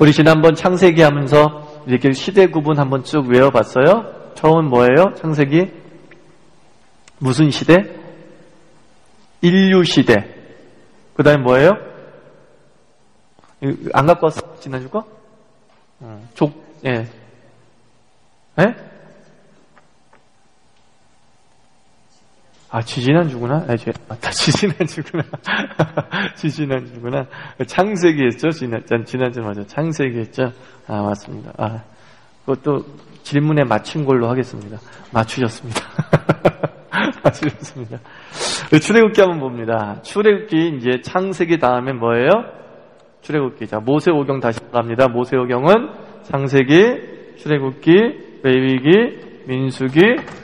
우리 지난번 창세기 하면서 이렇게 시대 구분 한번 쭉 외워봤어요. 처음은 뭐예요? 창세기 무슨 시대? 인류 시대. 그 다음에 뭐예요? 안 갖고 왔어? 지난주 거? 예. 예? 지지난주구나. 지지난주구나. 지지난주구나. 창세기 했죠? 지난주 맞아. 창세기 했죠? 맞습니다. 그것도 질문에 맞춘 걸로 하겠습니다. 맞추셨습니다. 맞추셨습니다. 출애굽기 한번 봅니다. 출애굽기 이제 창세기 다음에 뭐예요? 출애굽기. 자, 모세오경 다시 갑니다. 모세오경은 창세기, 출애굽기, 레위기, 민수기,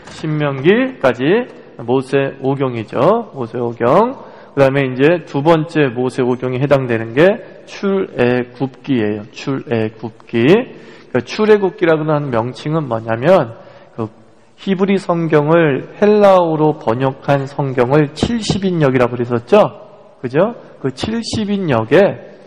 신명기까지 모세오경이죠. 모세오경. 그 다음에 이제 두 번째 모세오경에 해당되는 게 출애굽기예요. 출애굽기. 그러니까 출애굽기라고 하는 명칭은 뭐냐면 그 히브리 성경을 헬라어로 번역한 성경을 70인역이라고 그랬었죠. 그죠? 그 70인역의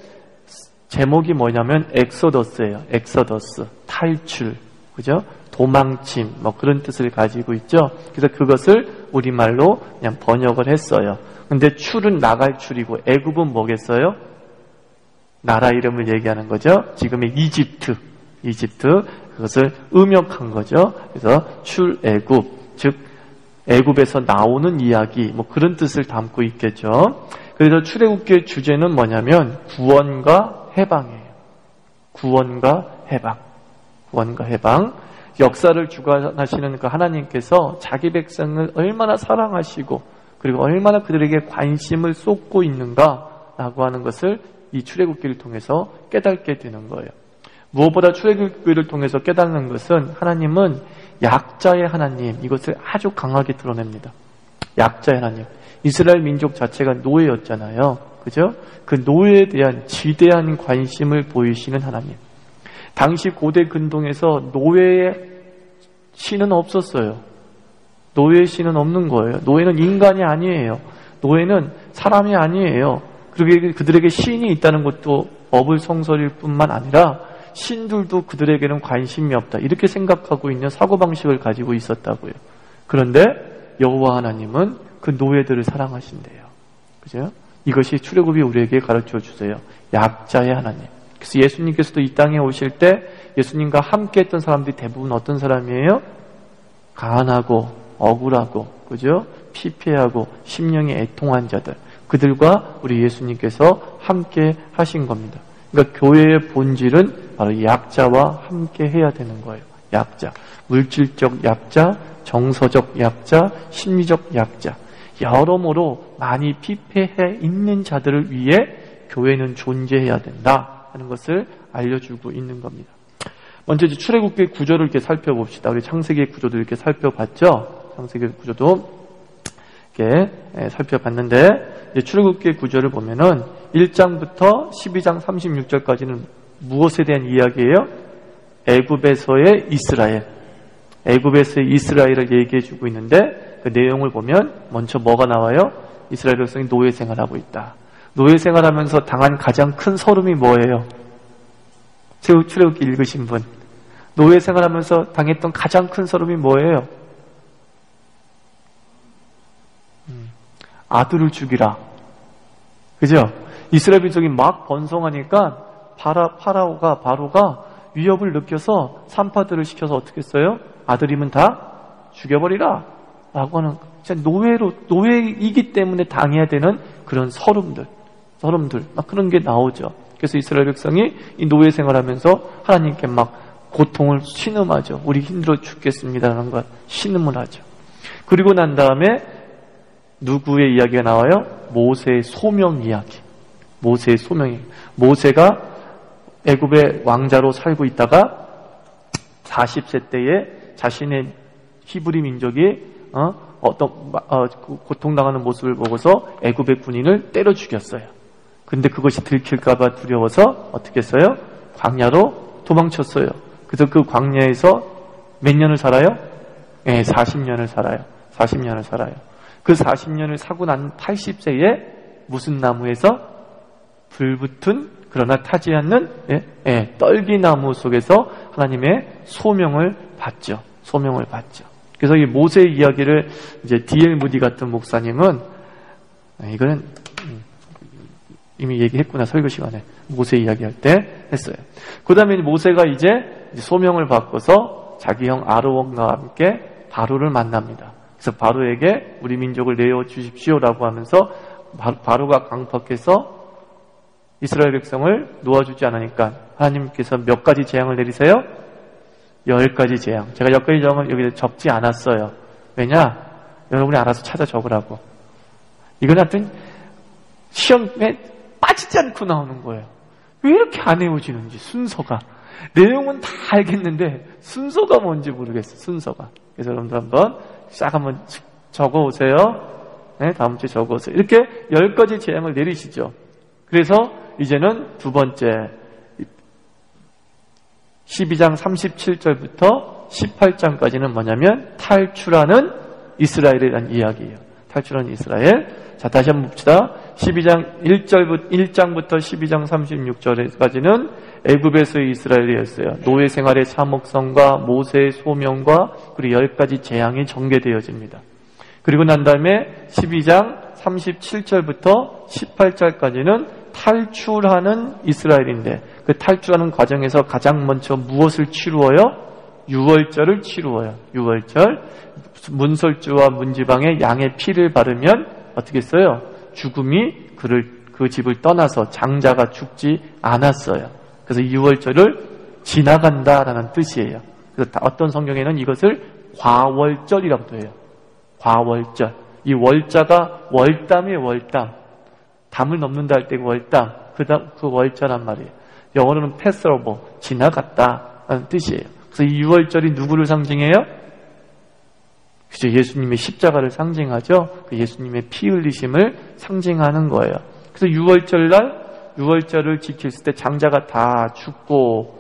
제목이 뭐냐면 엑소더스예요. 엑소더스. 탈출. 그죠? 도망침. 뭐 그런 뜻을 가지고 있죠. 그래서 그것을 우리말로 그냥 번역을 했어요. 근데 출은 나갈 출이고 애굽은 뭐겠어요? 나라 이름을 얘기하는 거죠. 지금의 이집트. 그것을 음역한 거죠. 그래서 출애굽. 즉 애굽에서 나오는 이야기. 뭐 그런 뜻을 담고 있겠죠. 그래서 출애굽기의 주제는 뭐냐면 구원과 해방이에요. 구원과 해방. 역사를 주관하시는 그 하나님께서 자기 백성을 얼마나 사랑하시고 그리고 얼마나 그들에게 관심을 쏟고 있는가라고 하는 것을 이 출애굽기를 통해서 깨닫게 되는 거예요. 무엇보다 출애굽기를 통해서 깨닫는 것은 하나님은 약자의 하나님, 이것을 아주 강하게 드러냅니다. 약자의 하나님. 이스라엘 민족 자체가 노예였잖아요. 그죠? 그 노예에 대한 지대한 관심을 보이시는 하나님. 당시 고대 근동에서 노예의 신은 없었어요. 노예의 신은 없는 거예요. 노예는 인간이 아니에요. 노예는 사람이 아니에요. 그리고 그들에게 신이 있다는 것도 어불성설일 뿐만 아니라 신들도 그들에게는 관심이 없다. 이렇게 생각하고 있는 사고방식을 가지고 있었다고요. 그런데 여호와 하나님은 그 노예들을 사랑하신대요. 그죠? 이것이 출애굽이 우리에게 가르쳐 주세요. 약자의 하나님. 그래서 예수님께서도 이 땅에 오실 때 예수님과 함께 했던 사람들이 대부분 어떤 사람이에요? 가난하고 억울하고 그죠? 피폐하고 심령이 애통한 자들. 그들과 우리 예수님께서 함께 하신 겁니다. 그러니까 교회의 본질은 바로 약자와 함께 해야 되는 거예요. 약자. 물질적 약자, 정서적 약자, 심리적 약자. 여러모로 많이 피폐해 있는 자들을 위해 교회는 존재해야 된다 하는 것을 알려주고 있는 겁니다. 먼저 이제 출애굽기 구조를 이렇게 살펴봅시다. 우리 창세기의 구조도 이렇게 살펴봤죠. 창세기 구조도 이렇게 살펴봤는데 이제 출애굽기 구조를 보면은 1장부터 12장 36절까지는 무엇에 대한 이야기예요? 애굽에서의 이스라엘. 애굽에서의 이스라엘을 얘기해주고 있는데 그 내용을 보면 먼저 뭐가 나와요? 이스라엘 백성이 노예 생활하고 있다. 노예 생활하면서 당한 가장 큰 서름이 뭐예요? 출애굽기 읽으신 분. 노예 생활하면서 당했던 가장 큰 서름이 뭐예요? 아들을 죽이라. 그죠? 이스라엘 민족이 막 번성하니까 바로가 위협을 느껴서 산파들을 시켜서 어떻게 했어요? 아들이면 다 죽여버리라. 라고 하는, 진짜 노예이기 때문에 당해야 되는 그런 서름들, 막 그런 게 나오죠. 그래서 이스라엘 백성이 이 노예 생활하면서 하나님께 막 고통을 신음하죠. 우리 힘들어 죽겠습니다라는 걸 신음을 하죠. 그리고 난 다음에 누구의 이야기가 나와요? 모세의 소명 이야기. 모세의 소명이. 모세가 애굽의 왕자로 살고 있다가 40세 때에 자신의 히브리 민족이 고통당하는 모습을 보고서 애굽의 군인을 때려 죽였어요. 근데 그것이 들킬까봐 두려워서 어떻게 했어요? 광야로 도망쳤어요. 그래서 그 광야에서 몇 년을 살아요? 네, 40년을 살아요. 40년을 살아요. 그 40년을 사고 난 80세에 무슨 나무에서? 불붙은 그러나 타지 않는 떨기나무 속에서 하나님의 소명을 받죠. 소명을 받죠. 그래서 이 모세 이야기를 이제 D.L. 무디 같은 목사님은 이거는 이미 얘기했구나 설교 시간에 모세 이야기할 때 했어요. 그 다음에 모세가 이제 소명을 받고서 자기 형 아론과 함께 바로를 만납니다. 그래서 바로에게 우리 민족을 내어 주십시오라고 하면서 바로가 강팍해서 이스라엘 백성을 놓아주지 않으니까 하나님께서 몇 가지 재앙을 내리세요? 10가지 재앙. 제가 10가지 재앙을 여기에 적지 않았어요. 왜냐? 여러분이 알아서 찾아 적으라고. 이건 하여튼 시험에 빠지지 않고 나오는 거예요. 왜 이렇게 안 외워지는지 순서가. 내용은 다 알겠는데 순서가 뭔지 모르겠어요. 순서가. 그래서 여러분들 한번 싹 한번 적어오세요. 네, 다음 주에 적어오세요. 이렇게 10가지 재앙을 내리시죠. 그래서 이제는 두 번째 12장 37절부터 18장까지는 뭐냐면 탈출하는 이스라엘에 대한 이야기예요. 탈출하는 이스라엘. 자, 다시 한번 봅시다. 12장 1장부터 12장 36절까지는 애굽에서의 이스라엘이었어요. 노예 생활의 참혹성과 모세의 소명과 그리고 10가지 재앙이 전개되어집니다. 그리고 난 다음에 12장 37절부터 18절까지는 탈출하는 이스라엘인데 그 탈출하는 과정에서 가장 먼저 무엇을 치루어요? 유월절을 치루어요. 유월절. 문설주와 문지방에 양의 피를 바르면 어떻게 했어요? 죽음이 그 집을 떠나서 장자가 죽지 않았어요. 그래서 유월절을 지나간다라는 뜻이에요. 그래서 어떤 성경에는 이것을 과월절이라고도 해요. 과월절. 이 월자가 월담이에요. 월담. 담을 넘는다 할 때 월담. 그 월자란 말이에요. 영어로는 패스오버. 지나갔다라는 뜻이에요. 그래서 이 유월절이 누구를 상징해요? 그죠? 예수님의 십자가를 상징하죠. 그 예수님의 피 흘리심을 상징하는 거예요. 그래서 유월절을 지켰을 때 장자가 다 죽고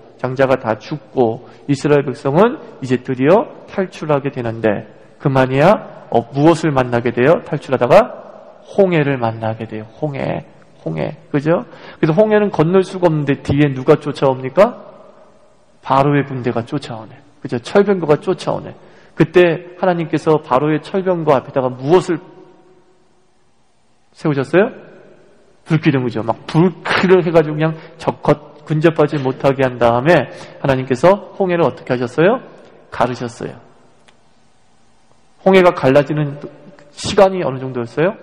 이스라엘 백성은 이제 드디어 탈출하게 되는데 그만이야 무엇을 만나게 돼요? 탈출하다가 홍해를 만나게 돼요. 홍해. 그죠? 그래서 홍해는 건널 수가 없는데 뒤에 누가 쫓아옵니까? 바로의 군대가 쫓아오네. 그죠? 철병거가 쫓아오네. 그때 하나님께서 바로의 철병거 앞에다가 무엇을 세우셨어요? 불기둥이죠. 막 불크를 해가지고 그냥 근접하지 못하게 한 다음에 하나님께서 홍해를 어떻게 하셨어요? 가르셨어요. 홍해가 갈라지는 시간이 어느 정도였어요?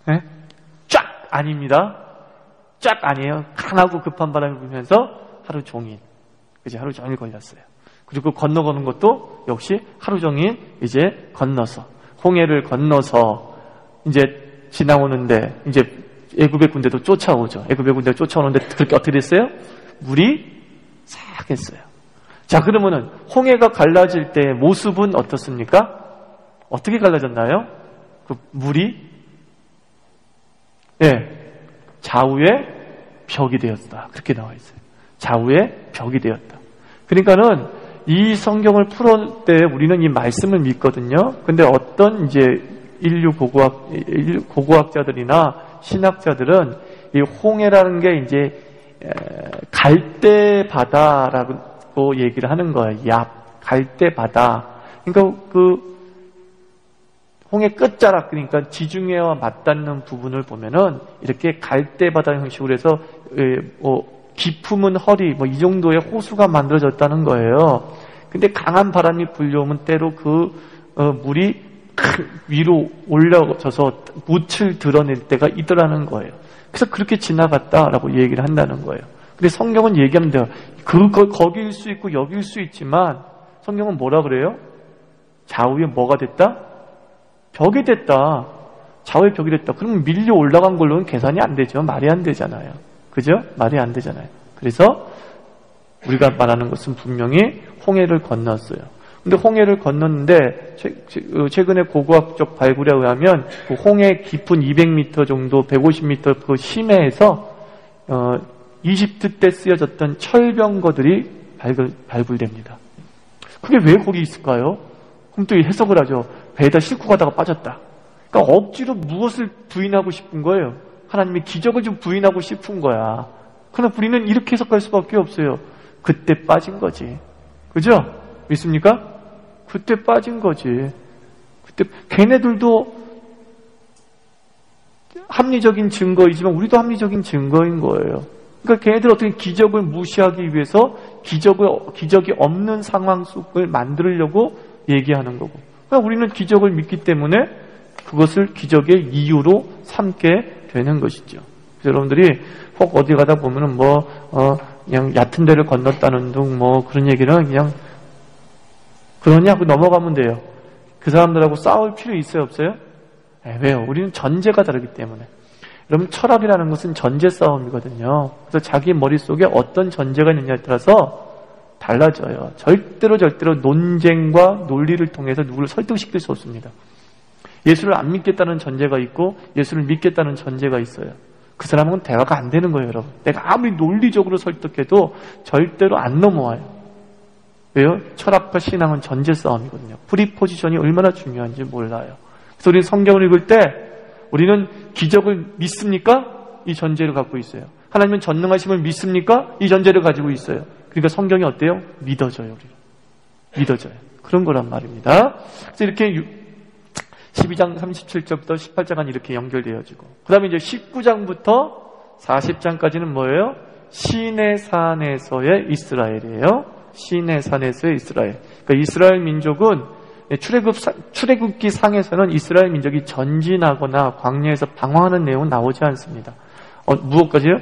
네? 쫙 아닙니다. 쫙 아니에요. 강하고 급한 바람이 불면서 하루 종일. 그죠? 하루 종일 걸렸어요. 그리고 건너가는 것도 역시 하루 종일 이제 건너서 홍해를 건너서 이제 지나오는데 이제 애굽의 군대도 쫓아오죠. 애굽의 군대가 쫓아오는데 그렇게 어떻게 됐어요? 물이 싹 했어요. 자, 그러면은 홍해가 갈라질 때 모습은 어떻습니까? 어떻게 갈라졌나요? 그 물이 좌우에 벽이 되었다. 그렇게 나와 있어요. 좌우에 벽이 되었다. 그러니까는 이 성경을 풀을 때 우리는 이 말씀을 믿거든요. 근데 어떤 이제 인류 고고학자들이나 신학자들은 이 홍해라는 게 이제 갈대 바다라고 얘기를 하는 거예요. 갈대 바다. 그러니까 그 홍해 끝자락, 그러니까 지중해와 맞닿는 부분을 보면은 이렇게 갈대 바다 형식으로 해서 깊으면 허리 이 정도의 호수가 만들어졌다는 거예요. 근데 강한 바람이 불려오면 때로 그 물이 위로 올라져서 묻을 드러낼 때가 있더라는 거예요. 그래서 그렇게 지나갔다라고 얘기를 한다는 거예요. 근데 성경은 얘기하면 돼요. 거기일 수 있고 여기일 수 있지만 성경은 뭐라 그래요? 좌우에 뭐가 됐다? 벽이 됐다. 좌우에 벽이 됐다. 그러면 밀려 올라간 걸로는 계산이 안 되죠. 말이 안 되잖아요. 그죠? 말이 안 되잖아요. 그래서 우리가 말하는 것은 분명히 홍해를 건넜어요. 근데 홍해를 건넜는데 최근에 고고학적 발굴에 의하면 그 홍해 깊은 200m 정도, 150m 그 심해에서 이집트 때 쓰여졌던 철병거들이 발굴됩니다. 그게 왜 거기 있을까요? 그럼 또 해석을 하죠. 배에다 싣고 가다가 빠졌다. 그러니까 억지로 무엇을 부인하고 싶은 거예요? 하나님이 기적을 좀 부인하고 싶은 거야. 그러나 우리는 이렇게 해석할 수밖에 없어요. 그때 빠진 거지. 그죠? 믿습니까? 그때 빠진 거지. 그때 걔네들도 합리적인 증거이지만 우리도 합리적인 증거인 거예요. 그러니까 걔네들 어떻게 기적을 무시하기 위해서 기적이 없는 상황 속을 만들려고 얘기하는 거고. 그러니까 우리는 기적을 믿기 때문에 그것을 기적의 이유로 삼게 되는 것이죠. 그래서 여러분들이 혹 어디 가다 보면은 그냥 얕은 데를 건넜다는 둥 그런 얘기는 그냥 그러냐고 넘어가면 돼요. 그 사람들하고 싸울 필요 있어요, 없어요? 왜요? 우리는 전제가 다르기 때문에. 여러분, 철학이라는 것은 전제 싸움이거든요. 그래서 자기 머릿속에 어떤 전제가 있느냐에 따라서 달라져요. 절대로 논쟁과 논리를 통해서 누구를 설득시킬 수 없습니다. 예수를 안 믿겠다는 전제가 있고 예수를 믿겠다는 전제가 있어요. 그 사람은 대화가 안 되는 거예요, 여러분. 내가 아무리 논리적으로 설득해도 절대로 안 넘어와요. 왜요? 철학과 신앙은 전제 싸움이거든요. 프리포지션이 얼마나 중요한지 몰라요. 그래서 우리는 성경을 읽을 때 우리는 기적을 믿습니까? 이 전제를 갖고 있어요. 하나님은 전능하심을 믿습니까? 이 전제를 가지고 있어요. 그러니까 성경이 어때요? 믿어져요, 우리는. 믿어져요. 그런 거란 말입니다. 그래서 이렇게 12장 37절부터 18장은 이렇게 연결되어지고, 그 다음에 이제 19장부터 40장까지는 뭐예요? 시내산에서의 이스라엘이에요. 시내산에서의 이스라엘. 그러니까 이스라엘 민족은 출애굽기 상에서는 이스라엘 민족이 전진하거나 광야에서 방황하는 내용은 나오지 않습니다. 무엇까지요?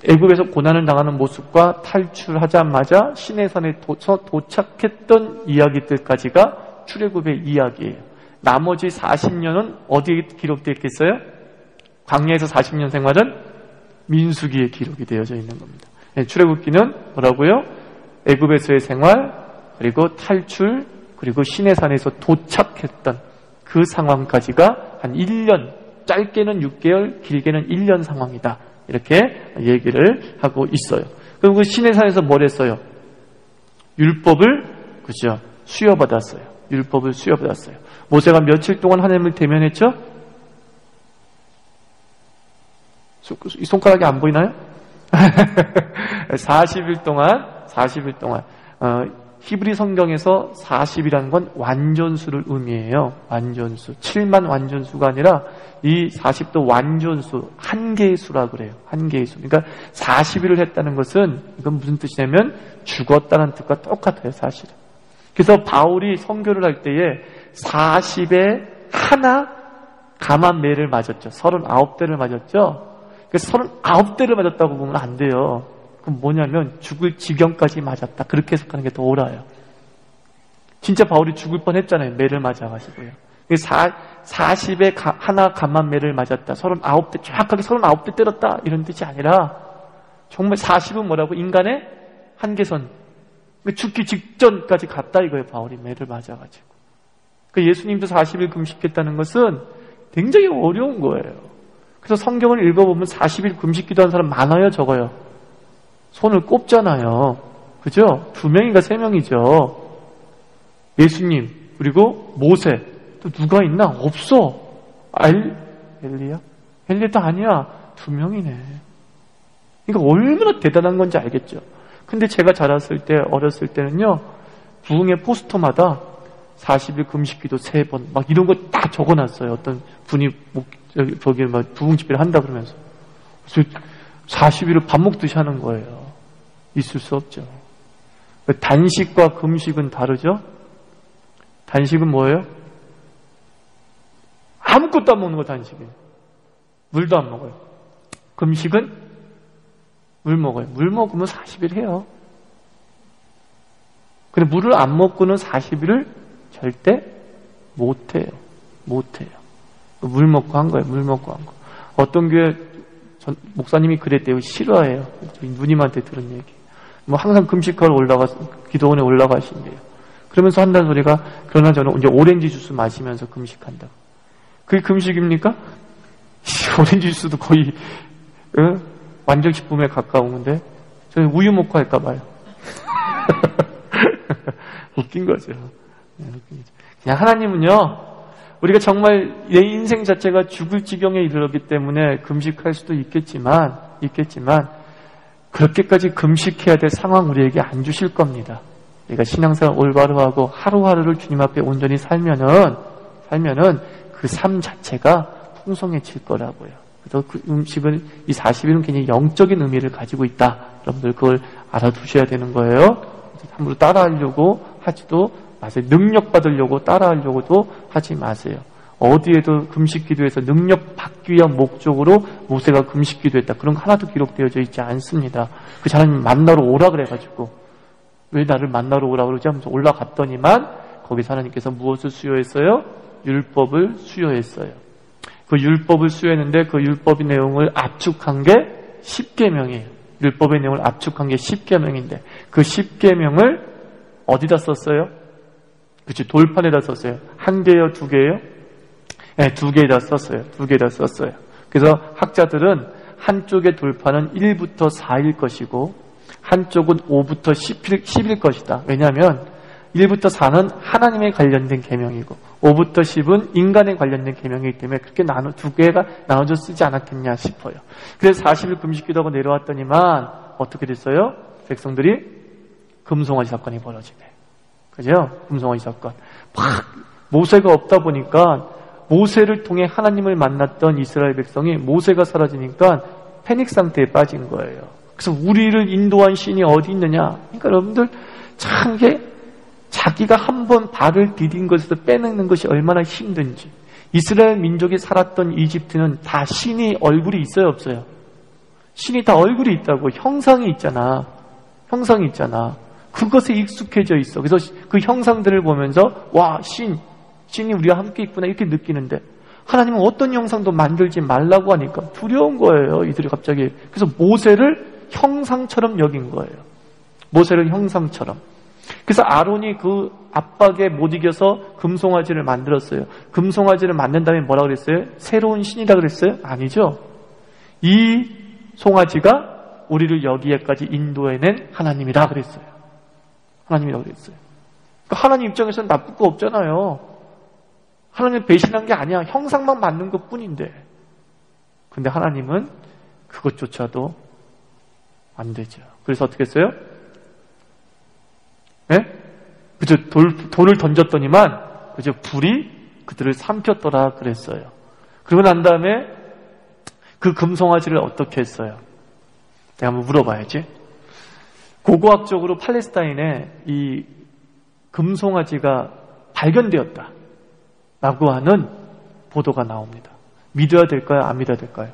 애굽에서 고난을 당하는 모습과 탈출하자마자 시내산에 도착했던 이야기들까지가 출애굽의 이야기예요. 나머지 40년은 어디에 기록되어 있겠어요? 광야에서 40년 생활은 민수기에 기록이 되어져 있는 겁니다. 출애굽기는 뭐라고요? 애굽에서의 생활, 그리고 탈출, 그리고 시내산에서 도착했던 그 상황까지가 한 1년, 짧게는 6개월, 길게는 1년 상황이다. 이렇게 얘기를 하고 있어요. 그럼 그 시내산에서 뭘 했어요? 율법을, 그죠? 수여받았어요. 율법을 수여받았어요. 모세가 며칠 동안 하나님을 대면했죠? 이 손가락이 안 보이나요? 40일 동안, 히브리 성경에서 40이라는 건 완전수를 의미해요. 완전수. 7만 완전수가 아니라 이 40도 완전수, 한 개의 수라 그래요. 한 개의 수. 그러니까 40일을 했다는 것은 이건 무슨 뜻이냐면 죽었다는 뜻과 똑같아요, 사실은. 그래서 바울이 선교를 할 때에 40에 하나 감한 매를 맞았죠. 39대를 맞았죠. 그래서 39대를 맞았다고 보면 안 돼요. 그럼 뭐냐면 죽을 지경까지 맞았다. 그렇게 해석하는 게 더 옳아요. 진짜 바울이 죽을 뻔했잖아요. 매를 맞아가지고요. 40에 하나 감한 매를 맞았다. 39대, 정확하게 39대 때렸다. 이런 뜻이 아니라 정말 40은 뭐라고? 인간의 한계선. 죽기 직전까지 갔다 이거예요. 바울이 매를 맞아가지고. 예수님도 40일 금식했다는 것은 굉장히 어려운 거예요. 그래서 성경을 읽어보면 40일 금식 기도한 사람 많아요, 적어요? 손을 꼽잖아요. 그죠? 2명인가 3명이죠. 예수님, 그리고 모세. 또 누가 있나? 없어. 엘리야? 엘리야도 아니야. 2명이네. 그러니까 얼마나 대단한 건지 알겠죠. 근데 제가 어렸을 때는요, 부흥회 포스터마다 40일 금식기도 3번, 막 이런 거 딱 적어놨어요. 어떤 분이, 저기, 부흥 집회를 한다 그러면서. 그래서 40일을 밥 먹듯이 하는 거예요. 있을 수 없죠. 단식과 금식은 다르죠? 단식은 뭐예요? 아무것도 안 먹는 거 단식이에요. 물도 안 먹어요. 금식은 물 먹어요. 물 먹으면 40일 해요. 근데 물을 안 먹고는 40일을 절대 못해요. 못해요. 물 먹고 한 거예요. 물 먹고 한 거. 어떤 교회 목사님이 그랬대요. 싫어해요. 누님한테 들은 얘기. 항상 금식하러 기도원에 올라가신대요. 그러면서 한다는 소리가, 그러나 저는 이제 오렌지 주스 마시면서 금식한다. 그게 금식입니까? 오렌지 주스도 거의, 완전식품에 가까운데, 저는 우유 먹고 할까 봐요. 웃긴 거죠. 그냥 하나님은요, 우리가 정말 내 인생 자체가 죽을 지경에 이르렀기 때문에 금식할 수도 있겠지만 그렇게까지 금식해야 될 상황 우리에게 안 주실 겁니다. 우리가 신앙생활 올바로 하고 하루하루를 주님 앞에 온전히 살면은 그 삶 자체가 풍성해질 거라고요. 그래서 그 음식은 이 40일은 굉장히 영적인 의미를 가지고 있다. 여러분들 그걸 알아두셔야 되는 거예요. 함부로 따라하려고 하지도 마세요. 능력 받으려고 따라하려고도 하지 마세요. 어디에도 금식 기도에서 능력 받기 위한 목적으로 모세가 금식 기도했다. 그런 거 하나도 기록되어져 있지 않습니다. 그 하나님 만나러 오라 그래가지고 왜 나를 만나러 오라 그러지 하면서 올라갔더니만 거기서 하나님께서 무엇을 수요했어요? 율법을 수요했어요. 그 율법을 수요했는데 그 율법의 내용을 압축한 게 10계명이에요. 율법의 내용을 압축한 게 10계명인데 그 10계명을 어디다 썼어요? 그치, 돌판에다 썼어요. 한 개요, 두 개요? 네, 두 개에다 썼어요. 두 개에다 썼어요. 그래서 학자들은 한쪽의 돌판은 1부터 4일 것이고 한쪽은 5부터 10일 것이다. 왜냐하면 1부터 4는 하나님에 관련된 계명이고 5부터 10은 인간에 관련된 계명이기 때문에 그렇게 두 개가 나눠져 쓰지 않았겠냐 싶어요. 그래서 40일 금식기도하고 내려왔더니만 어떻게 됐어요? 백성들이 금송아지 사건이 벌어지네. 그죠? 금송아지 사건. 막 모세가 없다 보니까 모세를 통해 하나님을 만났던 이스라엘 백성이 모세가 사라지니까 패닉 상태에 빠진 거예요. 그래서 우리를 인도한 신이 어디 있느냐? 그러니까 여러분들 참 이게 자기가 한번 발을 디딘 것에서 빼내는 것이 얼마나 힘든지. 이스라엘 민족이 살았던 이집트는 다 신이 얼굴이 있어요, 없어요? 신이 다 얼굴이 있다고. 형상이 있잖아. 그것에 익숙해져 있어. 그래서 그 형상들을 보면서 와, 신이 우리와 함께 있구나 이렇게 느끼는데 하나님은 어떤 형상도 만들지 말라고 하니까 두려운 거예요. 이들이 갑자기. 그래서 모세를 형상처럼 여긴 거예요. 모세를 형상처럼. 그래서 아론이 그 압박에 못 이겨서 금송아지를 만들었어요. 금송아지를 만든 다음에 뭐라고 그랬어요? 새로운 신이라 그랬어요? 아니죠. 이 송아지가 우리를 여기에까지 인도해낸 하나님이라 그랬어요. 하나님이라고 그랬어요. 그러니까 하나님 입장에서는 나쁠 거 없잖아요. 하나님 배신한 게 아니야. 형상만 만든 것 뿐인데. 근데 하나님은 그것조차도 안 되죠. 그래서 어떻게 했어요? 예? 그죠? 돌을 던졌더니만, 그죠? 불이 그들을 삼켰더라 그랬어요. 그러고 난 다음에 그 금송아지를 어떻게 했어요? 내가 한번 물어봐야지. 고고학적으로 팔레스타인에 이 금송아지가 발견되었다. 라고 하는 보도가 나옵니다. 믿어야 될까요? 안 믿어야 될까요?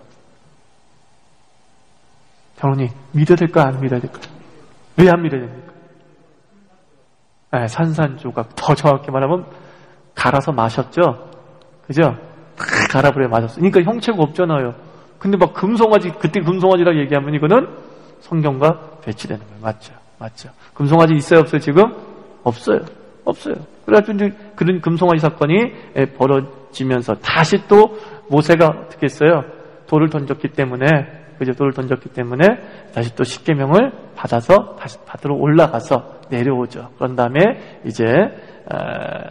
장로님, 믿어야 될까요? 안 믿어야 될까요? 왜 안 믿어야 됩니까? 네, 산산조각. 더 정확히 말하면 갈아서 마셨죠? 그죠? 갈아버려 마셨어요. 그러니까 형체가 없잖아요. 근데 막 금송아지, 그때 금송아지라고 얘기하면 이거는 성경과 배치되는 거예요. 맞죠. 금송아지 있어요? 없어요? 지금? 없어요. 그래가지고 이제 그런 금송아지 사건이 벌어지면서 다시 또 모세가 어떻게 했어요? 돌을 던졌기 때문에 다시 또 십계명을 받아서 다시 받으러 올라가서 내려오죠. 그런 다음에 이제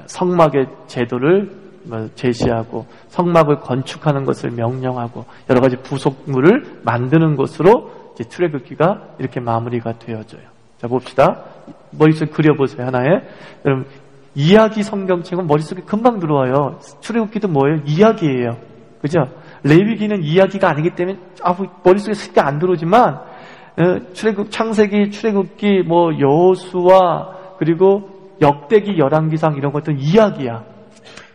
성막의 제도를 제시하고 성막을 건축하는 것을 명령하고 여러 가지 부속물을 만드는 것으로 이제 출애굽기가 이렇게 마무리가 되어져요. 자, 봅시다. 머릿속에 그려보세요. 하나에. 여러분, 이야기 성경책은 머릿속에 금방 들어와요. 출애굽기도 뭐예요? 이야기예요. 그죠? 레위기는 이야기가 아니기 때문에 머릿속에 쉽게 안 들어오지만 창세기, 출애굽기, 여호수아 그리고 역대기, 열왕기상 이런 것들은 이야기야.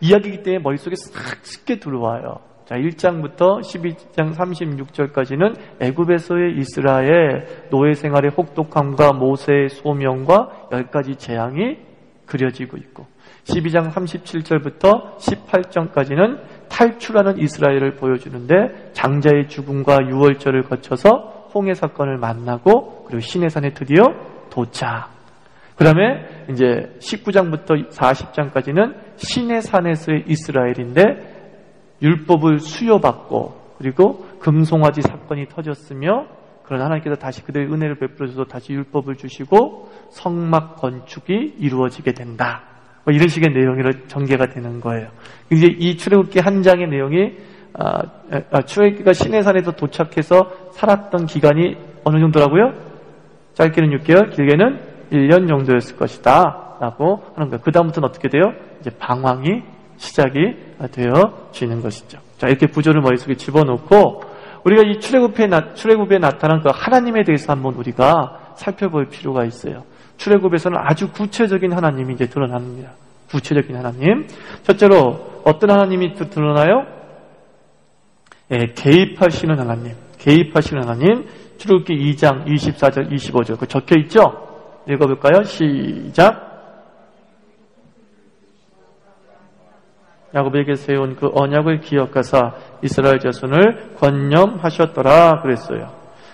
이야기이기 때문에 머릿속에 싹 쉽게 들어와요. 자, 1장부터 12장 36절까지는 애굽에서의 이스라엘 노예 생활의 혹독함과 모세의 소명과 10가지 재앙이 그려지고 있고 12장 37절부터 18장까지는 탈출하는 이스라엘을 보여주는데 장자의 죽음과 유월절을 거쳐서 홍해 사건을 만나고 그리고 시내산에 드디어 도착. 그 다음에 이제 19장부터 40장까지는 시내산에서의 이스라엘인데 율법을 수여받고 그리고 금송아지 사건이 터졌으며 그러나 하나님께서 다시 그들의 은혜를 베풀어 주셔서 다시 율법을 주시고 성막 건축이 이루어지게 된다. 뭐 이런 식의 내용으로 전개가 되는 거예요. 이제 이 출애굽기 한 장의 내용이 출애굽기가 시내산에서 도착해서 살았던 기간이 어느 정도라고요? 짧게는 6개월, 길게는 1년 정도였을 것이다 라고 하는 거예요. 그 다음부터는 어떻게 돼요? 이제 방황이 시작이 되어지는 것이죠. 자, 이렇게 구조를 머릿속에 집어넣고 우리가 이 출애굽에 나타난 그 하나님에 대해서 한번 우리가 살펴볼 필요가 있어요. 출애굽에서는 아주 구체적인 하나님이 이제 드러납니다. 구체적인 하나님. 첫째로 어떤 하나님이 드러나요? 개입하시는 하나님. 개입하시는 하나님. 출애굽기 2장 24절 25절 그 적혀 있죠? 읽어볼까요? 시작. 야곱에게 세운 그 언약을 기억하사 이스라엘 자손을 권념하셨더라 그랬어요.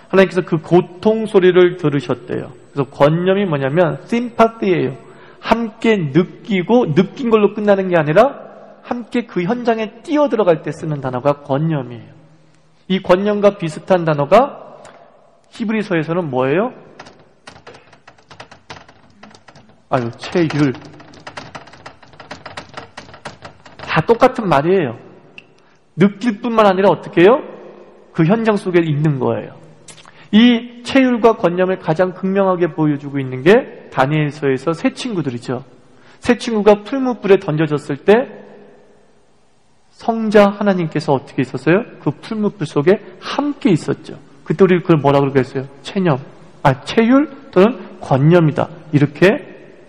하나님께서 그 고통 소리를 들으셨대요. 그래서 권념이 뭐냐면 심파티예요. 함께 느끼고 느낀 걸로 끝나는 게 아니라 함께 그 현장에 뛰어들어갈 때 쓰는 단어가 권념이에요. 이 권념과 비슷한 단어가 히브리서에서는 뭐예요? 체율. 다 똑같은 말이에요. 느낄 뿐만 아니라 어떻게 해요? 그 현장 속에 있는 거예요. 이 체율과 권념을 가장 극명하게 보여주고 있는 게 다니엘서에서 세 친구들이죠. 세 친구가 풀무불에 던져졌을 때 성자 하나님께서 어떻게 있었어요? 그 풀무불 속에 함께 있었죠. 그때 우리 그걸 뭐라고 그랬어요? 체율 또는 권념이다. 이렇게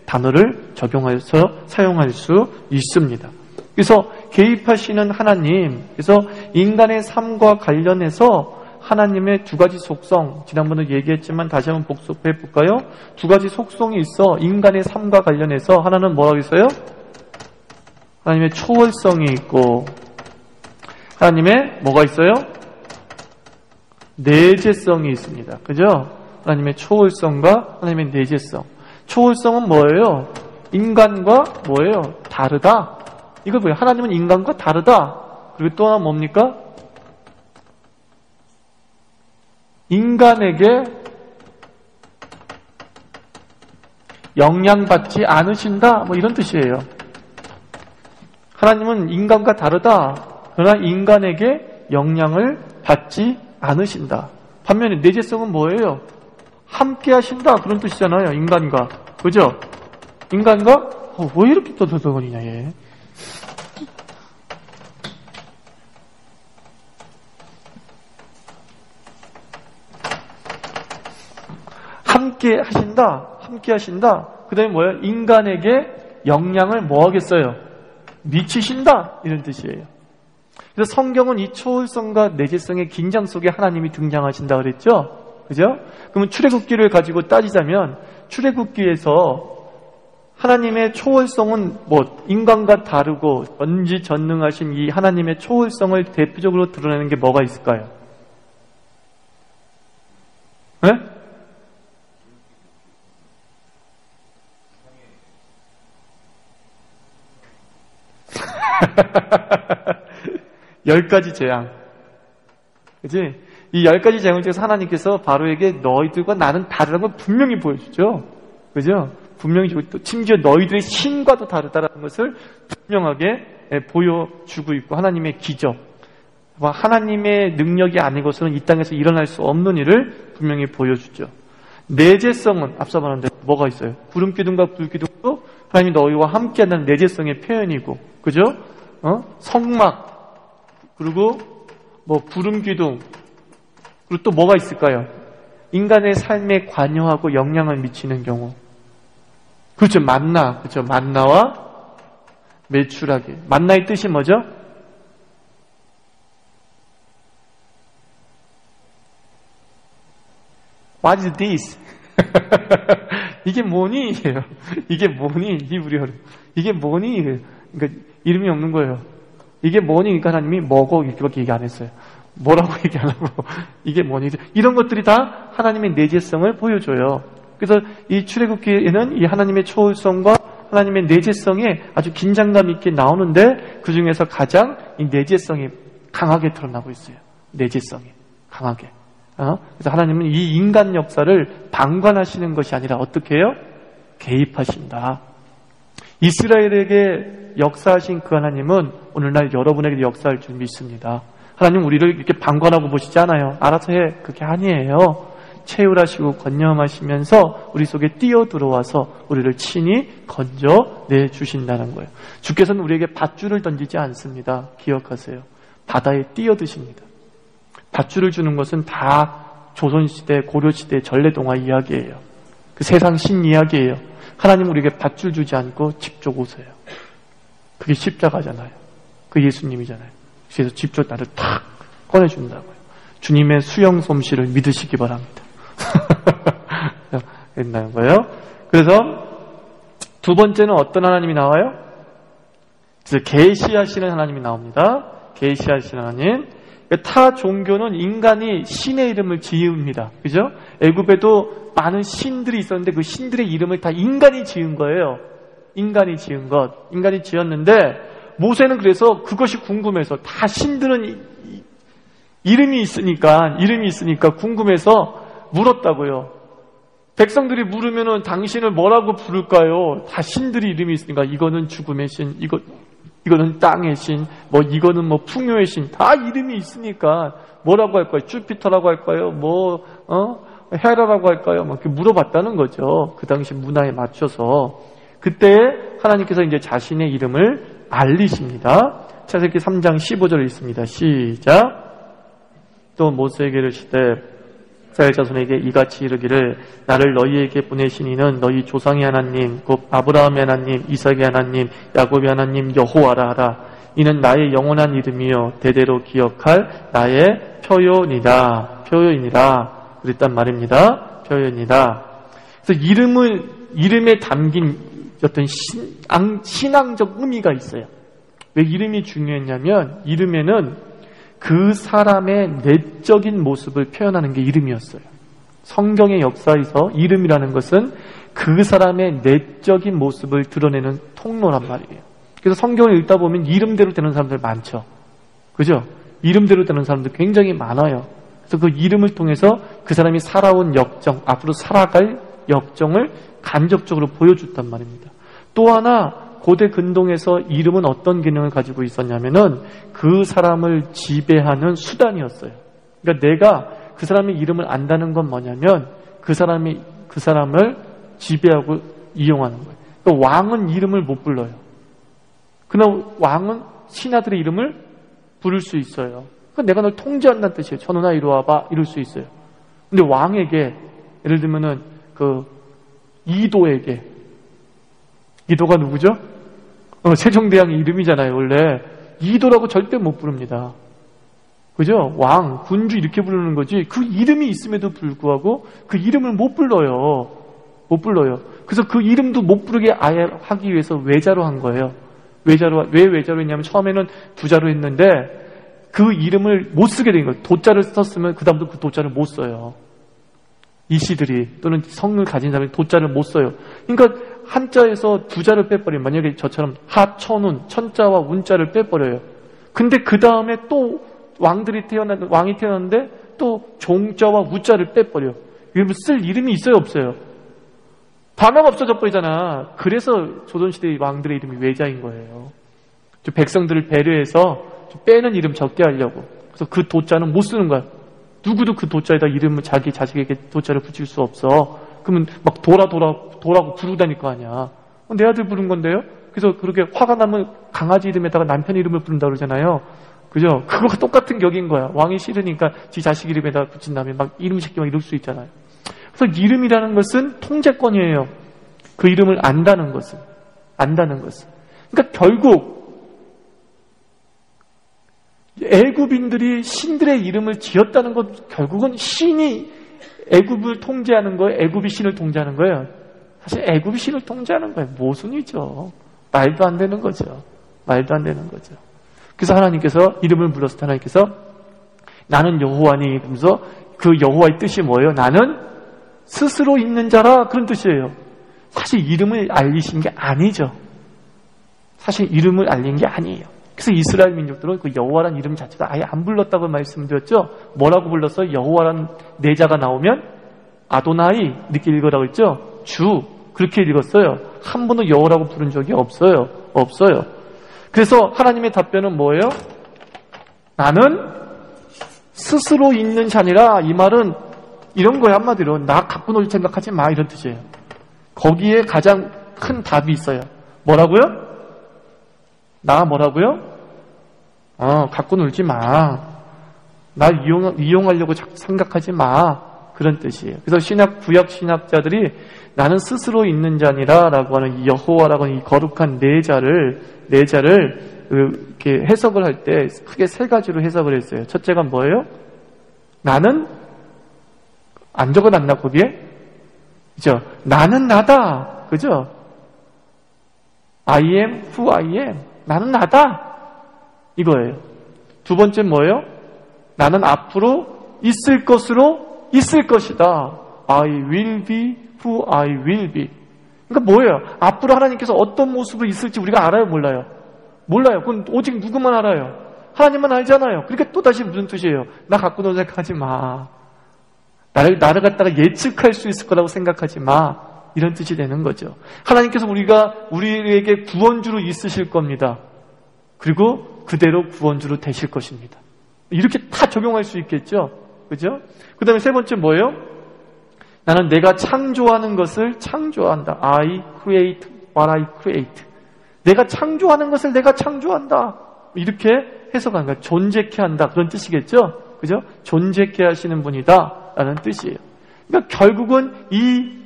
단어를 적용해서 사용할 수 있습니다. 그래서 개입하시는 하나님, 그래서 인간의 삶과 관련해서 하나님의 두 가지 속성, 지난번에 얘기했지만 다시 한번 복습해 볼까요? 두 가지 속성이 있어. 인간의 삶과 관련해서 하나는 뭐라고 했어요? 하나님의 초월성이 있고 하나님의 뭐가 있어요? 내재성이 있습니다. 그죠? 하나님의 초월성과 하나님의 내재성. 초월성은 뭐예요? 인간과 뭐예요? 다르다. 이거 뭐예요? 하나님은 인간과 다르다. 그리고 또 하나 뭡니까? 인간에게 영향받지 않으신다. 뭐 이런 뜻이에요. 하나님은 인간과 다르다. 그러나 인간에게 영향을 받지 않으신다. 반면에 내재성은 뭐예요? 함께 하신다. 그런 뜻이잖아요. 인간과. 그죠? 인간과 왜 이렇게 떠들어거리냐 얘. 함께 하신다. 그 다음에 뭐예요? 인간에게 영향을 뭐 하겠어요? 미치신다. 이런 뜻이에요. 그래서 성경은 이 초월성과 내재성의 긴장 속에 하나님이 등장하신다 그랬죠? 그죠? 그러면 출애굽기를 가지고 따지자면 출애굽기에서 하나님의 초월성은 뭐 인간과 다르고 전지전능하신 이 하나님의 초월성을 대표적으로 드러내는 게 뭐가 있을까요? 네? 열 가지 재앙. 그치? 이 10가지 재앙을 통해서 하나님께서 바로에게 너희들과 나는 다르다는 걸 분명히 보여주죠. 그죠? 분명히 주고 또 심지어 너희들의 신과도 다르다는 것을 분명하게 보여주고 있고 하나님의 기적. 하나님의 능력이 아니고서는 이 땅에서 일어날 수 없는 일을 분명히 보여주죠. 내재성은 앞서 말한 대로 뭐가 있어요? 구름기둥과 불기둥도 하나님이 너희와 함께한다는 내재성의 표현이고, 그죠? 성막, 그리고 뭐 구름기둥, 그리고 또 뭐가 있을까요? 인간의 삶에 관여하고 영향을 미치는 경우. 그렇죠. 만나. 그렇죠. 만나와 메추라기. 만나의 뜻이 뭐죠? What is this? 이게 뭐니? 이게 뭐니? 히브리어로. 이게 뭐니? 그러니까 이름이 없는 거예요. 이게 뭐니? 그러니까 하나님이 뭐고 이렇게밖에 얘기 안 했어요. 뭐라고 얘기 안 하고 이게 뭐니? 이런 것들이 다 하나님의 내재성을 보여줘요. 그래서 이 출애굽기에는 이 하나님의 초월성과 하나님의 내재성이 아주 긴장감 있게 나오는데 그 중에서 가장 이 내재성이 강하게 드러나고 있어요. 내재성이 강하게. 그래서 하나님은 이 인간 역사를 방관하시는 것이 아니라 어떻게 해요? 개입하신다. 이스라엘에게 역사하신 그 하나님은 오늘날 여러분에게 역사할 줄 믿습니다. 하나님 우리를 이렇게 방관하고 보시지 않아요. 알아서 해. 그게 아니에요. 채울하시고 건념하시면서 우리 속에 뛰어 들어와서 우리를 친히 건져내 주신다는 거예요. 주께서는 우리에게 밧줄을 던지지 않습니다. 기억하세요. 바다에 뛰어드십니다. 밧줄을 주는 것은 다 조선시대, 고려시대, 전래동화 이야기예요. 그 세상 신 이야기예요. 하나님 우리에게 밧줄 주지 않고 직접 오세요. 그게 십자가잖아요. 그 예수님이잖아요. 그래서 직접 나를 탁 꺼내준다고요. 주님의 수영 솜씨를 믿으시기 바랍니다. 옛날 거예요. 그래서 두 번째는 어떤 하나님이 나와요? 그래서 계시하시는 하나님이 나옵니다. 계시하시는 하나님. 타 종교는 인간이 신의 이름을 지읍니다. 그죠? 애굽에도 많은 신들이 있었는데 그 신들의 이름을 다 인간이 지은 거예요. 인간이 지은 것. 인간이 지었는데 모세는 그래서 그것이 궁금해서 다 신들은 이름이 있으니까 궁금해서 물었다고요. 백성들이 물으면은 당신을 뭐라고 부를까요? 다 신들이 이름이 있으니까 이거는 죽음의 신, 이거는 땅의 신, 이거는 풍요의 신, 다 이름이 있으니까 뭐라고 할까요? 주피터라고 할까요? 헤라라고 할까요? 이렇게 물어봤다는 거죠. 그 당시 문화에 맞춰서. 그때 하나님께서 이제 자신의 이름을 알리십니다. 창세기 3장 15절에 있습니다. 시작. 또 모세에게 이르시되 이스라엘 자손에게 이같이 이르기를 나를 너희에게 보내신 이는 너희 조상의 하나님 곧 아브라함의 하나님 이삭의 하나님 야곱의 하나님 여호와라 하라. 이는 나의 영원한 이름이요 대대로 기억할 나의 표현이다. 그랬단 말입니다. 표현이다. 그래서 이름에 담긴 어떤 신앙적 의미가 있어요. 왜 이름이 중요했냐면 이름에는 그 사람의 내적인 모습을 표현하는 게 이름이었어요. 성경의 역사에서 이름이라는 것은 그 사람의 내적인 모습을 드러내는 통로란 말이에요. 그래서 성경을 읽다 보면 이름대로 되는 사람들 많죠. 그죠? 이름대로 되는 사람들 굉장히 많아요. 그래서 그 이름을 통해서 그 사람이 살아온 역정, 앞으로 살아갈 역정을 간접적으로 보여줬단 말입니다. 또 하나 고대 근동에서 이름은 어떤 기능을 가지고 있었냐면은 그 사람을 지배하는 수단이었어요. 그러니까 내가 그 사람의 이름을 안다는 건 뭐냐면 그 사람을 지배하고 이용하는 거예요. 그러니까 왕은 이름을 못 불러요. 그러나 왕은 신하들의 이름을 부를 수 있어요. 그러니까 내가 널 통제한다는 뜻이에요. 천우나 이리 와봐 이럴 수 있어요. 근데 왕에게 예를 들면은 이도에게 이도가 누구죠? 세종대왕의 이름이잖아요. 원래 이도라고 절대 못 부릅니다. 그죠? 왕, 군주 이렇게 부르는 거지 그 이름이 있음에도 불구하고 그 이름을 못 불러요. 그래서 그 이름도 못 부르게 아예 하기 위해서 외자로 한 거예요. 왜 외자로 했냐면 처음에는 두자로 했는데 그 이름을 못 쓰게 된 거예요. 도자를 썼으면 그 다음부터 그 도자를 못 써요. 이씨들이 또는 성을 가진 사람이 도자를 못 써요. 그러니까 한자에서 두자를 빼버리면 만약에 저처럼 하천운 천자와 운자를 빼버려요. 근데 그 다음에 또 왕이 태어났는데 또 종자와 우자를 빼버려. 이러면 쓸 이름이 있어요 없어요? 단어가 없어져 버리잖아. 그래서 조선시대 왕들의 이름이 외자인 거예요. 백성들을 배려해서 빼는 이름 적게 하려고. 그래서 그 도자는 못 쓰는 거야. 누구도 그 도자에다 이름을 자기 자식에게 도자를 붙일 수 없어. 그러면 막 도라고 부르고 다닐 거 아니야. 내 아들 부른 건데요. 그래서 그렇게 화가 나면 강아지 이름에다가 남편 이름을 부른다 그러잖아요. 그죠? 그거가 똑같은 격인 거야. 왕이 싫으니까 지 자식 이름에다가 붙인 다음에 막 이름 새끼 막 이럴 수 있잖아요. 그래서 이름이라는 것은 통제권이에요. 그 이름을 안다는 것은. 그러니까 결국 애굽인들이 신들의 이름을 지었다는 것 결국은 신이 애굽을 통제하는 거예요? 애굽이 신을 통제하는 거예요? 사실 애굽이 신을 통제하는 거예요. 모순이죠. 말도 안 되는 거죠. 그래서 하나님께서 이름을 불렀을 때 하나님께서 나는 여호와니 그러면서 그 여호와의 뜻이 뭐예요? 나는 스스로 있는 자라 그런 뜻이에요. 사실 이름을 알리신 게 아니죠. 그래서 이스라엘 민족들은 그 여호와라는 이름 자체가 아예 안 불렀다고 말씀드렸죠. 뭐라고 불렀어요? 여호와라는 내자가 나오면 아도나이 이렇게 읽으라고 했죠. 주, 그렇게 읽었어요. 한 번도 여호라고 부른 적이 없어요. 없어요. 그래서 하나님의 답변은 뭐예요? 나는 스스로 있는 자니라. 이 말은 이런 거예요. 한마디로 나 갖고 놀 생각하지 마, 이런 뜻이에요. 거기에 가장 큰 답이 있어요. 뭐라고요? 나 뭐라고요? 갖고 놀지 마. 나 이용하려고 생각하지 마. 그런 뜻이에요. 그래서 구약 신학자들이 나는 스스로 있는 자니라 라고 하는 이 여호와라고 하는 이 거룩한 네 자를 이렇게 해석을 할 때 크게 세 가지로 해석을 했어요. 첫째가 뭐예요? 나는 안 적어놨나 거기에? 그죠? 나는 나다. 그죠? I am who I am. 나는 나다. 이거예요. 두 번째 뭐예요? 나는 앞으로 있을 것으로 있을 것이다. I will be who I will be. 그러니까 뭐예요? 앞으로 하나님께서 어떤 모습으로 있을지 우리가 알아요? 몰라요? 몰라요. 그건 오직 누구만 알아요? 하나님만 알잖아요. 그러니까 또다시 무슨 뜻이에요? 나 갖고 놀 생각하지 마. 나를 갖다가 예측할 수 있을 거라고 생각하지 마. 이런 뜻이 되는 거죠. 하나님께서 우리에게 구원주로 있으실 겁니다. 그리고 그대로 구원주로 되실 것입니다. 이렇게 다 적용할 수 있겠죠? 그죠? 그 다음에 세 번째 뭐예요? 나는 내가 창조하는 것을 창조한다. I create what I create. 내가 창조하는 것을 내가 창조한다. 이렇게 해석하는 거야. 존재케 한다. 그런 뜻이겠죠? 그죠? 존재케 하시는 분이다. 라는 뜻이에요. 그러니까 결국은 이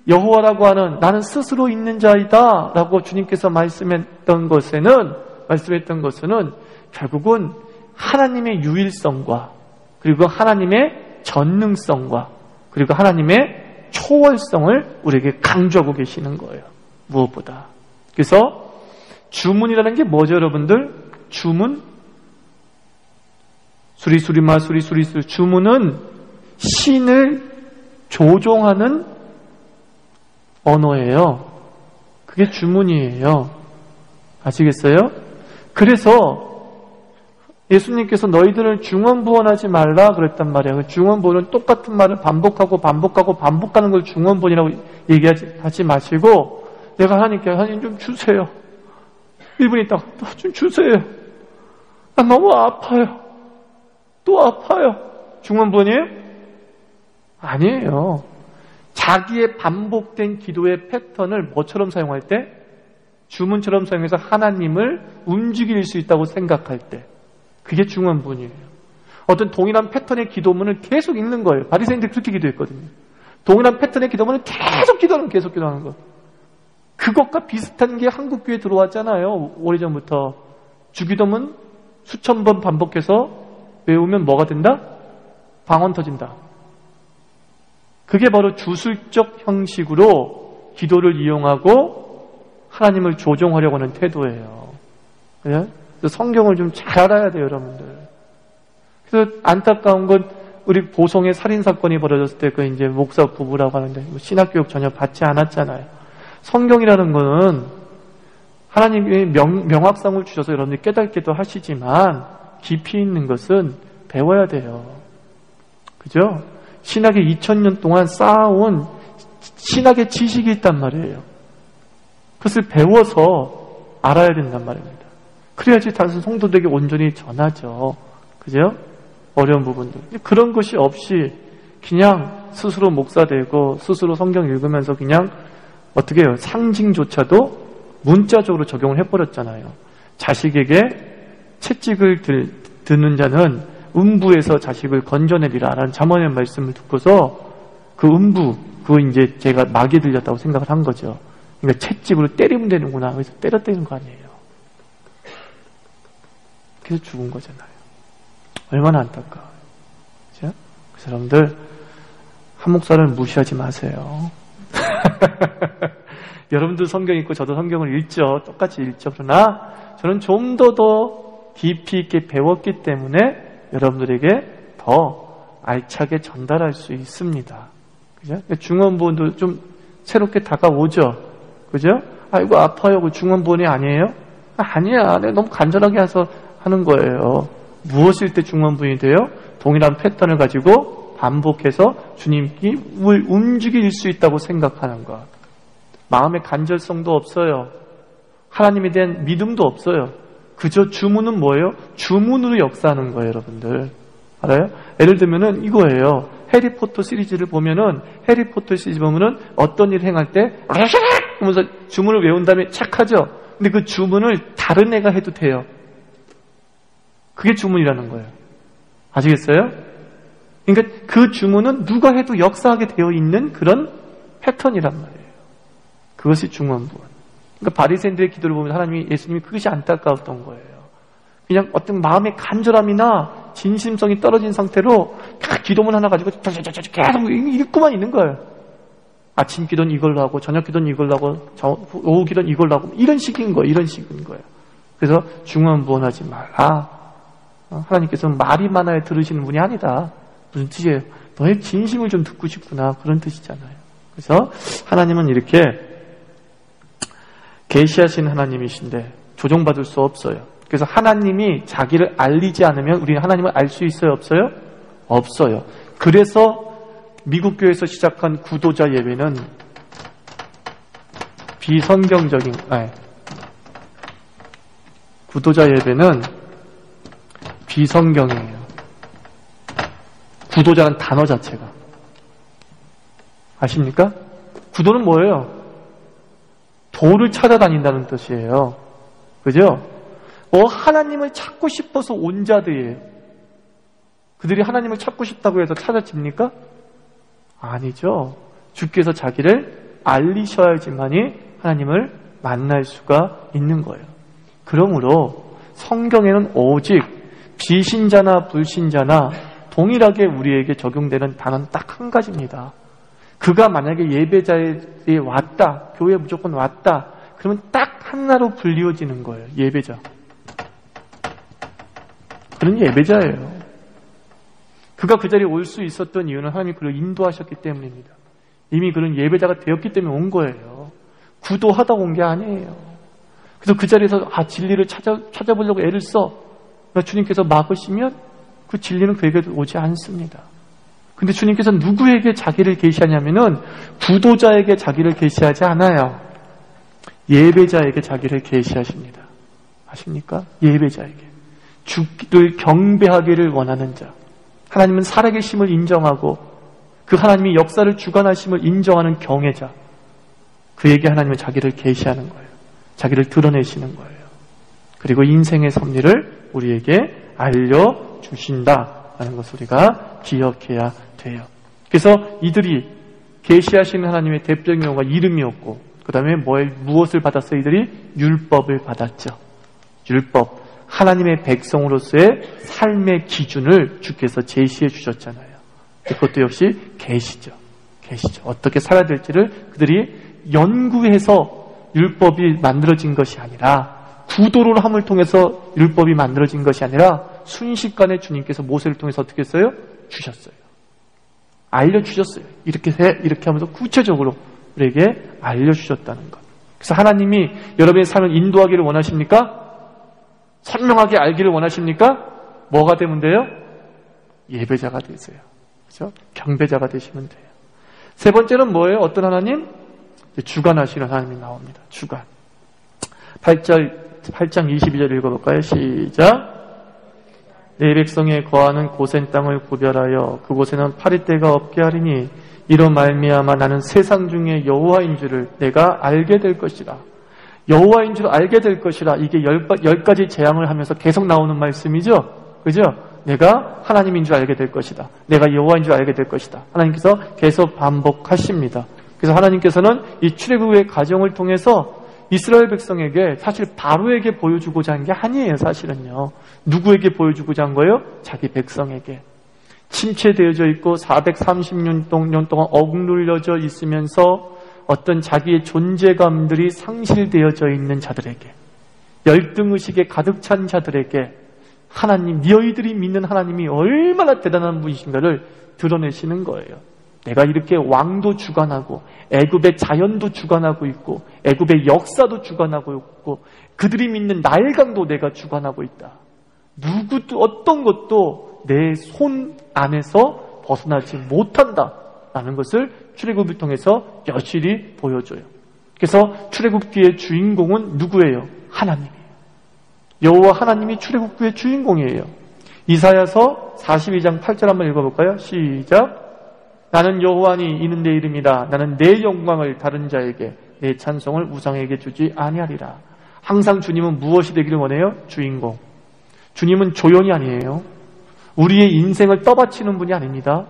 여호와라고 하는 나는 스스로 있는 자이다. 라고 주님께서 말씀했던 것에는 결국은 하나님의 유일성과 그리고 하나님의 전능성과 그리고 하나님의 초월성을 우리에게 강조하고 계시는 거예요. 무엇보다. 그래서 주문이라는 게 뭐죠, 여러분들? 주문? 수리수리마 수리수리수. 주문은 신을 조종하는 언어예요. 그게 주문이에요. 아시겠어요? 그래서 예수님께서 너희들은 중언부언하지 말라 그랬단 말이에요. 중언부언은 똑같은 말을 반복하는 걸 중언부언이라고 얘기하지 마시고 내가 하나님 좀 주세요. 1분 있다가 좀 주세요. 나 너무 아파요. 또 아파요. 중언부언이에요? 아니에요. 자기의 반복된 기도의 패턴을 뭐처럼 사용할 때? 주문처럼 사용해서 하나님을 움직일 수 있다고 생각할 때. 그게 중언부언이에요. 어떤 동일한 패턴의 기도문을 계속 읽는 거예요. 바리새인들이 그렇게 기도했거든요. 동일한 패턴의 기도문을 계속 기도하는 거. 그것과 비슷한 게 한국 교회에 들어왔잖아요. 오래전부터. 주기도문 수천 번 반복해서 외우면 뭐가 된다? 방언 터진다. 그게 바로 주술적 형식으로 기도를 이용하고 하나님을 조종하려고 하는 태도예요. 그래서 성경을 좀 잘 알아야 돼요, 여러분들. 그래서 안타까운 건 우리 보성에 살인사건이 벌어졌을 때 그 이제 목사 부부라고 하는데 신학교육 전혀 받지 않았잖아요. 성경이라는 거는 하나님이 명확성을 주셔서 여러분들이 깨닫기도 하시지만 깊이 있는 것은 배워야 돼요. 그죠? 신학에 2000년 동안 쌓아온 신학의 지식이 있단 말이에요. 그것을 배워서 알아야 된단 말입니다. 그래야지 다른 성도들에게 온전히 전하죠. 그죠? 어려운 부분들. 그런 것이 없이 그냥 스스로 목사 되고 스스로 성경 읽으면서 그냥 어떻게 해요? 상징조차도 문자적으로 적용을 해버렸잖아요. 자식에게 채찍을 드는 자는 음부에서 자식을 건져내리라 라는 잠언의 말씀을 듣고서 그 음부, 그거 이제 제가 마귀에 들렸다고 생각을 한 거죠. 그러니까 채찍으로 때리면 되는구나. 그래서 때렸다는 거 아니에요. 그래서 죽은 거잖아요. 얼마나 안타까워요. 그죠? 그 사람들, 한 목사를 무시하지 마세요. 여러분들 성경 읽고 저도 성경을 읽죠. 똑같이 읽죠. 그러나 저는 좀 더 깊이 있게 배웠기 때문에 여러분들에게 더 알차게 전달할 수 있습니다. 그죠? 중언부언도 좀 새롭게 다가오죠. 그죠? 아이고 아파요. 그 중언부언이 아니에요? 아니야. 내가 너무 간절하게 해서 하는 거예요. 무엇일 때 중언부언이 돼요? 동일한 패턴을 가지고 반복해서 주님이 움직일 수 있다고 생각하는 것. 마음의 간절성도 없어요. 하나님에 대한 믿음도 없어요. 그저 주문은 뭐예요? 주문으로 역사하는 거예요, 여러분들. 알아요? 예를 들면은 이거예요. 해리포터 시리즈를 보면은, 해리포터 시리즈 보면은 어떤 일을 행할 때 하면서 주문을 외운 다음에 착하죠. 근데 그 주문을 다른 애가 해도 돼요. 그게 주문이라는 거예요. 아시겠어요? 그러니까 그 주문은 누가 해도 역사하게 되어 있는 그런 패턴이란 말이에요. 그것이 중원부원. 그러니까 바리새인들의 기도를 보면 하나님이, 예수님이 그것이 안타까웠던 거예요. 그냥 어떤 마음의 간절함이나 진심성이 떨어진 상태로 기도문 하나 가지고 계속 읽고만 있는 거예요. 아침 기도는 이걸로 하고, 저녁 기도는 이걸로 하고, 오후 기도는 이걸로 하고, 이런 식인 거예요. 이런 식인 거예요. 그래서 중원부원하지 말라. 하나님께서는 말이 많아야 들으시는 분이 아니다. 무슨 뜻이에요? 너의 진심을 좀 듣고 싶구나. 그런 뜻이잖아요. 그래서 하나님은 이렇게 계시하신 하나님이신데 조종받을 수 없어요. 그래서 하나님이 자기를 알리지 않으면 우리는 하나님을 알 수 있어요? 없어요? 없어요. 그래서 미국 교회에서 시작한 구도자 예배는 비성경적인, 구도자 예배는 비성경이에요. 구도자는 단어 자체가. 아십니까? 구도는 뭐예요? 도를 찾아다닌다는 뜻이에요. 그죠? 하나님을 찾고 싶어서 온 자들이에요. 그들이 하나님을 찾고 싶다고 해서 찾아집니까? 아니죠. 주께서 자기를 알리셔야지만이 하나님을 만날 수가 있는 거예요. 그러므로 성경에는 오직 비신자나 불신자나 동일하게 우리에게 적용되는 단어는 딱 한 가지입니다. 그가 만약에 예배자에 왔다, 교회에 무조건 왔다, 그러면 딱 하나로 불리워지는 거예요. 예배자. 그런 예배자예요. 그가 그 자리에 올 수 있었던 이유는 하나님이 그를 인도하셨기 때문입니다. 이미 그런 예배자가 되었기 때문에 온 거예요. 구도하다 온 게 아니에요. 그래서 그 자리에서 진리를 찾아보려고 애를 써. 주님께서 막으시면 그 진리는 그에게 오지 않습니다. 근데 주님께서 누구에게 자기를 계시하냐면은 구도자에게 자기를 계시하지 않아요. 예배자에게 자기를 계시하십니다. 아십니까? 예배자에게. 주를 경배하기를 원하는 자. 하나님은 살아계심을 인정하고 그 하나님이 역사를 주관하심을 인정하는 경외자. 그에게 하나님은 자기를 계시하는 거예요. 자기를 드러내시는 거예요. 그리고 인생의 섭리를 우리에게 알려주신다라는 것을 우리가 기억해야 돼요. 그래서 이들이 계시하시는 하나님의 대표적인 경우가 이름이었고, 그 다음에 무엇을 받았어요? 이들이 율법을 받았죠. 율법. 하나님의 백성으로서의 삶의 기준을 주께서 제시해 주셨잖아요. 그것도 역시 계시죠. 어떻게 살아야 될지를 그들이 연구해서 율법이 만들어진 것이 아니라, 구도를 함을 통해서 율법이 만들어진 것이 아니라 순식간에 주님께서 모세를 통해서 어떻게 했어요? 주셨어요. 알려주셨어요. 이렇게 해, 이렇게 하면서 구체적으로 우리에게 알려주셨다는 것. 그래서 하나님이 여러분의 삶을 인도하기를 원하십니까? 선명하게 알기를 원하십니까? 뭐가 되면 돼요? 예배자가 되세요. 그렇죠? 경배자가 되시면 돼요. 세 번째는 뭐예요? 어떤 하나님? 주관하시는 하나님이 나옵니다. 주관. 8장 22절 읽어볼까요? 시작. 내 백성에 거하는 고센 땅을 구별하여 그곳에는 파리떼가 없게 하리니 이로 말미암아 나는 세상 중에 여호와인 줄을 내가 알게 될 것이라. 여호와인 줄 알게 될 것이라. 이게 10가지 재앙을 하면서 계속 나오는 말씀이죠. 그죠? 내가 하나님인 줄 알게 될 것이다. 내가 여호와인 줄 알게 될 것이다. 하나님께서 계속 반복하십니다. 그래서 하나님께서는 이 출애굽의 과정을 통해서 이스라엘 백성에게 사실 바로에게 보여주고자 한 게 아니에요. 사실은요. 누구에게 보여주고자 한 거예요? 자기 백성에게. 침체되어져 있고 430년 동안 억눌려져 있으면서 어떤 자기의 존재감들이 상실되어져 있는 자들에게, 열등의식에 가득 찬 자들에게 하나님, 너희들이 믿는 하나님이 얼마나 대단한 분이신가를 드러내시는 거예요. 내가 이렇게 왕도 주관하고 애굽의 자연도 주관하고 있고 애굽의 역사도 주관하고 있고 그들이 믿는 나일강도 내가 주관하고 있다. 누구도 어떤 것도 내 손 안에서 벗어나지 못한다라는 것을 출애굽을 통해서 여실히 보여줘요. 그래서 출애굽기의 주인공은 누구예요? 하나님이에요. 여호와 하나님이 출애굽기의 주인공이에요. 이사야서 42장 8절 한번 읽어볼까요? 시작. 나는 여호와니 이는 내 이름이라. 나는 내 영광을 다른 자에게, 내 찬송을 우상에게 주지 아니하리라. 항상 주님은 무엇이 되기를 원해요? 주인공. 주님은 조연이 아니에요. 우리의 인생을 떠받치는 분이 아닙니다.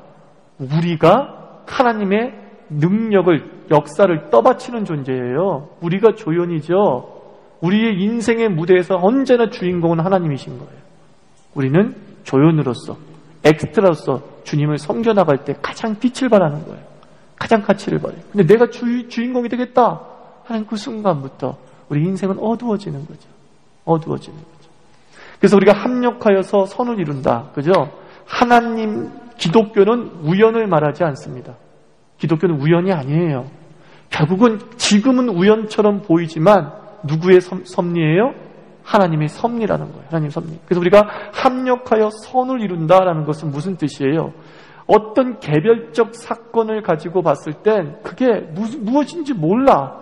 우리가 하나님의 능력을, 역사를 떠받치는 존재예요. 우리가 조연이죠. 우리의 인생의 무대에서 언제나 주인공은 하나님이신 거예요. 우리는 조연으로서, 엑스트라로서 주님을 섬겨나갈 때 가장 빛을 발하는 거예요. 가장 가치를 발해요. 근데 내가 주인공이 되겠다 하는 그 순간부터 우리 인생은 어두워지는 거죠. 어두워지는 거죠. 그래서 우리가 합력하여서 선을 이룬다. 그죠? 하나님, 기독교는 우연을 말하지 않습니다. 기독교는 우연이 아니에요. 결국은 지금은 우연처럼 보이지만 누구의 섭리예요? 하나님의 섭리라는 거예요. 하나님 섭리. 그래서 우리가 합력하여 선을 이룬다라는 것은 무슨 뜻이에요? 어떤 개별적 사건을 가지고 봤을 땐 그게 무엇인지 몰라.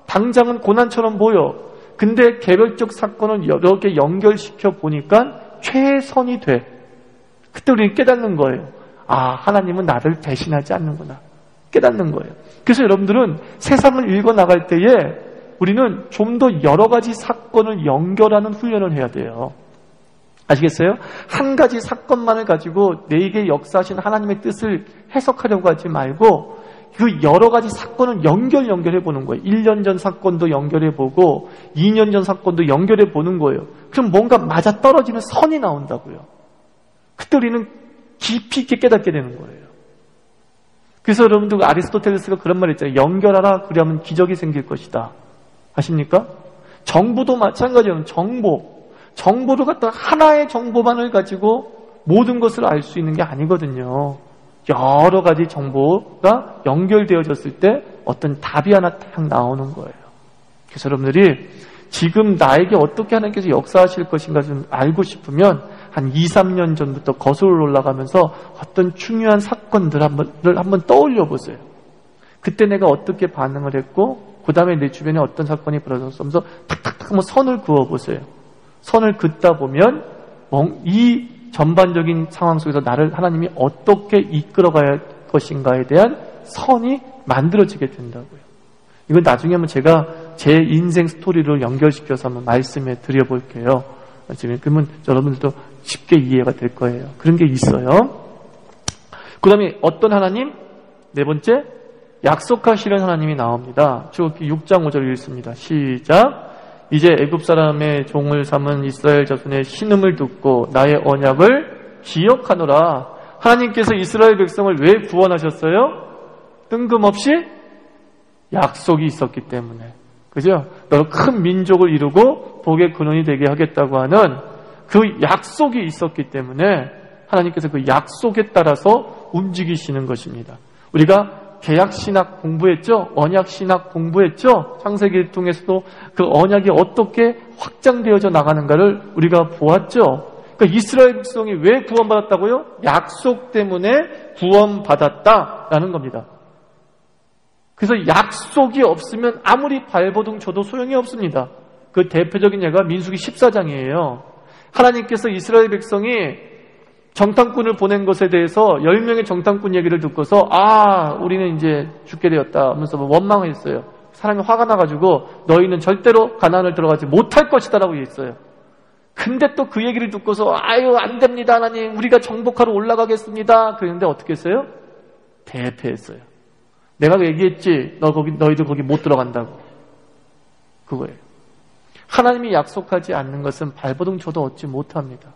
당장은 고난처럼 보여. 근데 개별적 사건을 여러 개 연결시켜 보니까 최선이 돼. 그때 우리는 깨닫는 거예요. 아, 하나님은 나를 배신하지 않는구나. 깨닫는 거예요. 그래서 여러분들은 세상을 읽어나갈 때에 우리는 좀 더 여러 가지 사건을 연결하는 훈련을 해야 돼요. 아시겠어요? 한 가지 사건만을 가지고 내게 역사하신 하나님의 뜻을 해석하려고 하지 말고 그 여러 가지 사건을 연결해 보는 거예요. 1년 전 사건도 연결해 보고 2년 전 사건도 연결해 보는 거예요. 그럼 뭔가 맞아떨어지는 선이 나온다고요. 그때 우리는 깊이 있게 깨닫게 되는 거예요. 그래서 여러분들 아리스토텔레스가 그런 말 했잖아요. 연결하라, 그러면 기적이 생길 것이다. 아십니까? 정보도 마찬가지예요. 정보를 갖다가 하나의 정보만을 가지고 모든 것을 알 수 있는 게 아니거든요. 여러 가지 정보가 연결되어졌을 때 어떤 답이 하나 딱 나오는 거예요. 그래서 여러분들이 지금 나에게 어떻게 하나님께서 역사하실 것인가 좀 알고 싶으면 한 2, 3년 전부터 거슬러 올라가면서 어떤 중요한 사건들을 한번 떠올려 보세요. 그때 내가 어떻게 반응을 했고 그 다음에 내 주변에 어떤 사건이 벌어졌으면서 탁탁탁 한번 선을 그어보세요. 선을 긋다 보면 이 전반적인 상황 속에서 나를 하나님이 어떻게 이끌어가야 할 것인가에 대한 선이 만들어지게 된다고요. 이건 나중에 한번 제가 제 인생 스토리를 연결시켜서 한번 말씀해 드려볼게요. 그러면 여러분들도 쉽게 이해가 될 거예요. 그런 게 있어요. 그 다음에 어떤 하나님? 네 번째, 약속하시는 하나님이 나옵니다. 출애굽기 6장 5절 읽습니다. 시작. 이제 애굽 사람의 종을 삼은 이스라엘 자손의 신음을 듣고 나의 언약을 기억하노라. 하나님께서 이스라엘 백성을 왜 구원하셨어요? 뜬금없이 약속이 있었기 때문에. 그죠? 너를 큰 민족을 이루고 복의 근원이 되게 하겠다고 하는 그 약속이 있었기 때문에 하나님께서 그 약속에 따라서 움직이시는 것입니다. 우리가 개약신학 공부했죠? 언약신학 공부했죠? 창세기를 통해서도 그 언약이 어떻게 확장되어져 나가는가를 우리가 보았죠? 그러니까 이스라엘 백성이 왜 구원받았다고요? 약속 때문에 구원받았다라는 겁니다. 그래서 약속이 없으면 아무리 발버둥 쳐도 소용이 없습니다. 그 대표적인 예가 민수기 14장이에요. 하나님께서 이스라엘 백성이 정탐꾼을 보낸 것에 대해서 10명의 정탐꾼 얘기를 듣고서 우리는 이제 죽게 되었다 하면서 원망했어요. 사람이 화가 나가지고 너희는 절대로 가나안을 들어가지 못할 것이다 라고 했어요. 근데 또 그 얘기를 듣고서 안 됩니다 하나님, 우리가 정복하러 올라가겠습니다. 그랬는데 어떻게 했어요? 대패했어요. 내가 얘기했지 너희들 거기 못 들어간다고. 그거예요. 하나님이 약속하지 않는 것은 발버둥 쳐도 얻지 못합니다.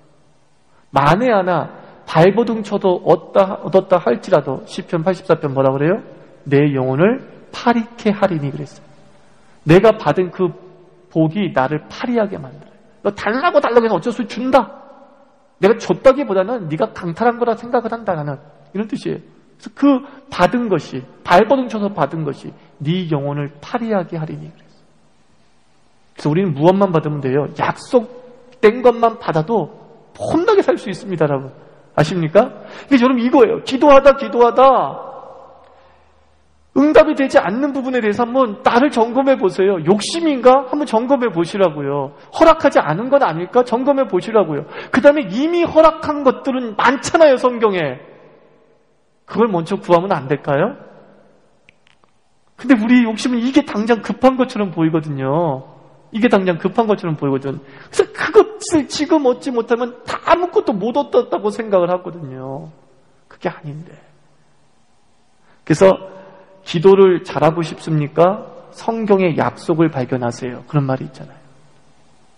만에 하나 발버둥 쳐도 얻었다 할지라도 시편 84편 뭐라 그래요? 내 영혼을 파리케 하리니 그랬어요. 내가 받은 그 복이 나를 파리하게 만들어요. 너 달라고 해서 어쩔 수 없이 준다. 내가 줬다기보다는 네가 강탈한 거라 생각을 한다 나는. 이런 뜻이에요. 그래서 그 받은 것이, 발버둥 쳐서 받은 것이 네 영혼을 파리하게 하리니 그랬어요. 그래서 우리는 무엇만 받으면 돼요? 약속된 것만 받아도 혼나게 살 수 있습니다, 여러분. 아십니까? 그래서 여러분 이거예요. 기도하다 응답이 되지 않는 부분에 대해서 한번 나를 점검해 보세요. 욕심인가? 한번 점검해 보시라고요. 허락하지 않은 건 아닐까? 점검해 보시라고요. 그 다음에 이미 허락한 것들은 많잖아요, 성경에. 그걸 먼저 구하면 안 될까요? 근데 우리 욕심은 이게 당장 급한 것처럼 보이거든요. 이게 당장 급한 것처럼 보이거든. 그래서 그것을 지금 얻지 못하면 다 아무것도 못 얻었다고 생각을 하거든요. 그게 아닌데. 그래서 기도를 잘하고 싶습니까? 성경의 약속을 발견하세요. 그런 말이 있잖아요.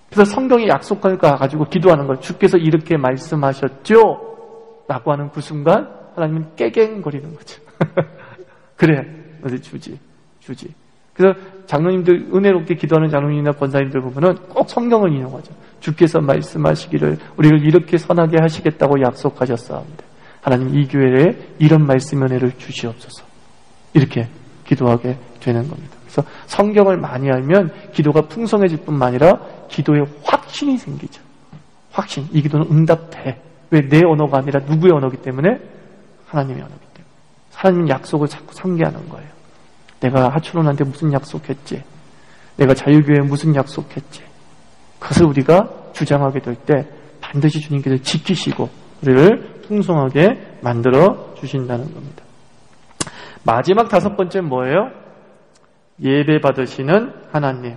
그래서 성경의 약속을 가지고 기도하는 거예요. 주께서 이렇게 말씀하셨죠? 라고 하는 그 순간 하나님은 깨갱거리는 거죠. 그래, 너희 주지. 그래서 장로님들, 은혜롭게 기도하는 장로님이나 권사님들 보면은 꼭 성경을 인용하죠. 주께서 말씀하시기를 우리를 이렇게 선하게 하시겠다고 약속하셨사옵니다. 하나님 이 교회에 이런 말씀 은혜를 주시옵소서. 이렇게 기도하게 되는 겁니다. 그래서 성경을 많이 알면 기도가 풍성해질 뿐만 아니라 기도에 확신이 생기죠. 확신. 이 기도는 응답해. 왜? 내 언어가 아니라 누구의 언어이기 때문에? 하나님의 언어이기 때문에. 하나님 약속을 자꾸 상기하는 거예요. 내가 하추론한테 무슨 약속했지? 내가 자유교회에 무슨 약속했지? 그것을 우리가 주장하게 될 때 반드시 주님께서 지키시고 우리를 풍성하게 만들어 주신다는 겁니다. 마지막 5번째는 뭐예요? 예배 받으시는 하나님.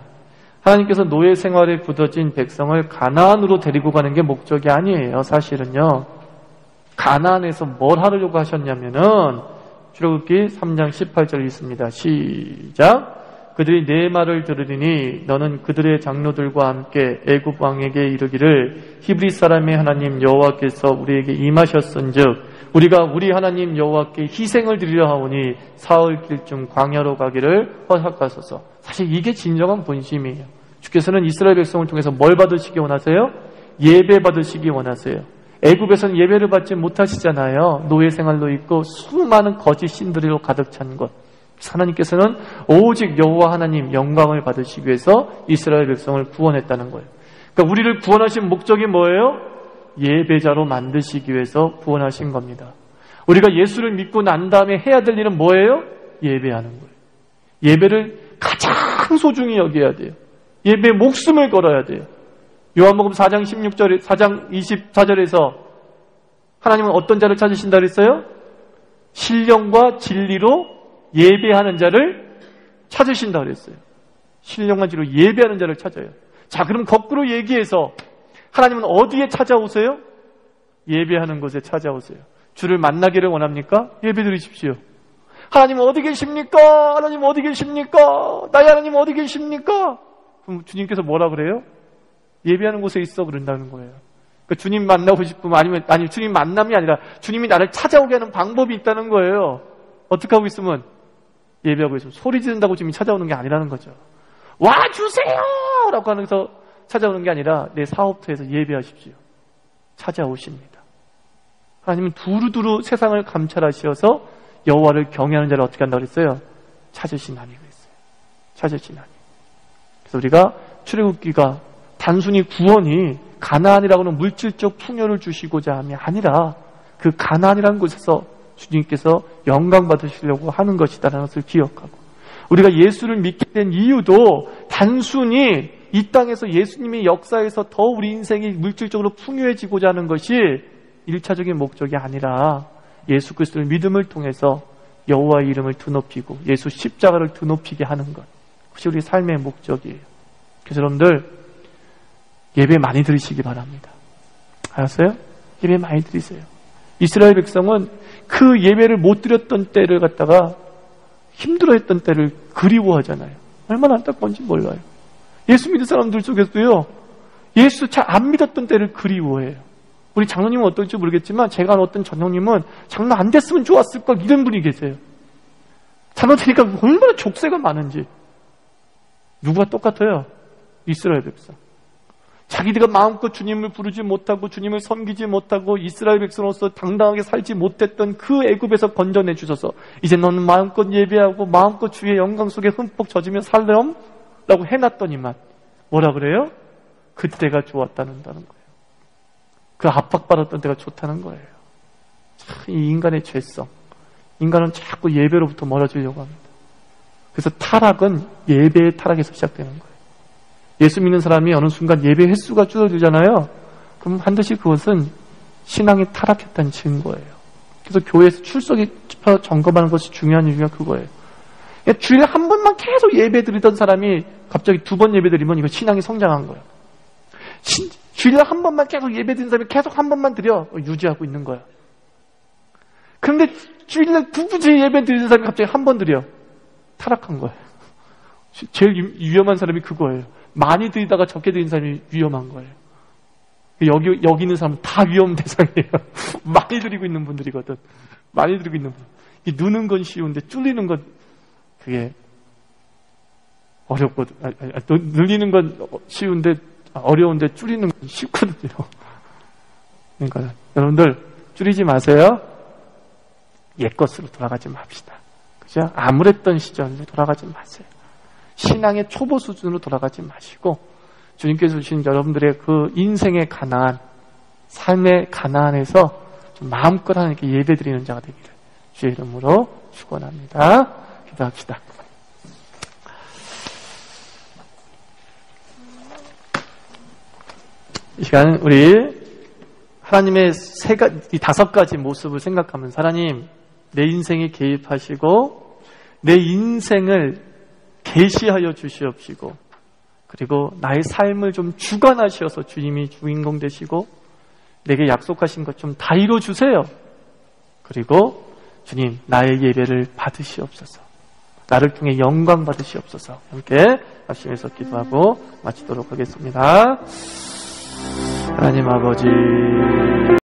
하나님께서 노예 생활에 굳어진 백성을 가나안으로 데리고 가는 게 목적이 아니에요. 사실은요. 가나안에서 뭘 하려고 하셨냐면은 출애굽기 3장 18절 있습니다. 시작. 그들이 내 말을 들으리니 너는 그들의 장로들과 함께 애굽 왕에게 이르기를 히브리 사람의 하나님 여호와께서 우리에게 임하셨은즉 우리가 우리 하나님 여호와께 희생을 드리려 하오니 사흘 길쯤 광야로 가기를 허락하소서. 사실 이게 진정한 본심이에요. 주께서는 이스라엘 백성을 통해서 뭘 받으시기 원하세요? 예배 받으시기 원하세요. 애굽에서는 예배를 받지 못하시잖아요. 노예 생활로 있고 수많은 거짓 신들로 가득 찬 것. 하나님께서는 오직 여호와 하나님 영광을 받으시기 위해서 이스라엘 백성을 구원했다는 거예요. 그러니까 우리를 구원하신 목적이 뭐예요? 예배자로 만드시기 위해서 구원하신 겁니다. 우리가 예수를 믿고 난 다음에 해야 될 일은 뭐예요? 예배하는 거예요. 예배를 가장 소중히 여겨야 돼요. 예배에 목숨을 걸어야 돼요. 요한복음 4장 16절, 4장 24절에서 하나님은 어떤 자를 찾으신다 그랬어요? 신령과 진리로 예배하는 자를 찾으신다 그랬어요. 신령과 진리로 예배하는 자를 찾아요. 자, 그럼 거꾸로 얘기해서 하나님은 어디에 찾아오세요? 예배하는 곳에 찾아오세요. 주를 만나기를 원합니까? 예배 드리십시오. 하나님 어디 계십니까? 하나님 어디 계십니까? 나의 하나님 어디 계십니까? 그럼 주님께서 뭐라 그래요? 예배하는 곳에 있어 그런다는 거예요. 그러니까 주님 만나고 싶으면 아니 주님 만남이 아니라 주님이 나를 찾아오게 하는 방법이 있다는 거예요. 어떻게 하고 있으면? 예배하고 있으면 소리 지른다고 주님이 찾아오는 게 아니라는 거죠. 와주세요! 라고 하면서 찾아오는 게 아니라 내 사업터에서 예배하십시오. 찾아오십니다. 하나님은 두루두루 세상을 감찰하시어서 여호와를 경외하는 자를 어떻게 한다고 그랬어요? 찾으시나니 그랬어요. 찾으시나니. 그래서 우리가 출애굽기가 단순히 구원이 가나안이라고 하는 물질적 풍요를 주시고자 함이 아니라 그 가나안이라는 곳에서 주님께서 영광 받으시려고 하는 것이다라는 것을 기억하고 우리가 예수를 믿게 된 이유도 단순히 이 땅에서 예수님의 역사에서 더 우리 인생이 물질적으로 풍요해지고자 하는 것이 1차적인 목적이 아니라 예수 그리스도를 믿음을 통해서 여호와의 이름을 드높이고 예수 십자가를 드높이게 하는 것. 그것이 우리 삶의 목적이에요. 그래서 여러분들 예배 많이 드리시기 바랍니다. 알았어요? 예배 많이 드리세요. 이스라엘 백성은 그 예배를 못 드렸던 때를 갖다가 힘들어했던 때를 그리워하잖아요. 얼마나 안타까운지 몰라요. 예수 믿는 사람들 속에서도요. 예수 잘 안 믿었던 때를 그리워해요. 우리 장로님은 어떨지 모르겠지만 제가 아는 어떤 장로님은 장로 안 됐으면 좋았을 걸 이런 분이 계세요. 장로 되니까 얼마나 족쇄가 많은지. 누구와 똑같아요? 이스라엘 백성. 자기들가 마음껏 주님을 부르지 못하고 주님을 섬기지 못하고 이스라엘 백성으로서 당당하게 살지 못했던 그 애굽에서 건져내 주셔서 이제 너는 마음껏 예배하고 마음껏 주의 영광 속에 흠뻑 젖으며 살렴? 라고 해놨더니만 뭐라 그래요? 그때가 좋았다는 거예요. 그 압박받았던 때가 좋다는 거예요. 참, 이 인간의 죄성. 인간은 자꾸 예배로부터 멀어지려고 합니다. 그래서 타락은 예배의 타락에서 시작되는 거예요. 예수 믿는 사람이 어느 순간 예배 횟수가 줄어들잖아요. 그럼 반드시 그것은 신앙이 타락했다는 증거예요. 그래서 교회에서 출석이 점검하는 것이 중요한 이유가 그거예요. 주일에 한 번만 계속 예배 드리던 사람이 갑자기 2번 예배 드리면 이거 신앙이 성장한 거예요. 주일에 한 번만 계속 예배 드리는 사람이 계속 한 번만 드려 유지하고 있는 거예요. 그런데 주일에 2부째 예배 드리는 사람이 갑자기 한 번 드려 타락한 거예요. 제일 위험한 사람이 그거예요. 많이 드리다가 적게 드리는 사람이 위험한 거예요. 여기 있는 사람은 다 위험 대상이에요. 많이 드리고 있는 분들이거든. 많이 드리고 있는 분. 누는 건 쉬운데 쫄리는 건 그게 어렵거든. 늘리는 건 쉬운데 어려운데 줄이는 건 쉽거든요. 그러니까 여러분들 줄이지 마세요. 옛 것으로 돌아가지 맙시다. 그죠? 암울했던 시절로 돌아가지 마세요. 신앙의 초보 수준으로 돌아가지 마시고 주님께서 주신 여러분들의 그 인생의 가나안, 삶의 가나안에서 좀 마음껏 하나님께 예배드리는 자가 되기를 주의 이름으로 축원합니다. 기도합시다. 이 시간 우리 하나님의 이 5가지 모습을 생각하면서 하나님 내 인생에 개입하시고 내 인생을 계시하여 주시옵시고 그리고 나의 삶을 좀 주관하셔서 주님이 주인공 되시고 내게 약속하신 것 좀 다 이루어주세요. 그리고 주님 나의 예배를 받으시옵소서. 나를 통해 영광 받으시옵소서. 함께 합심해서 기도하고 마치도록 하겠습니다. 하나님 아버지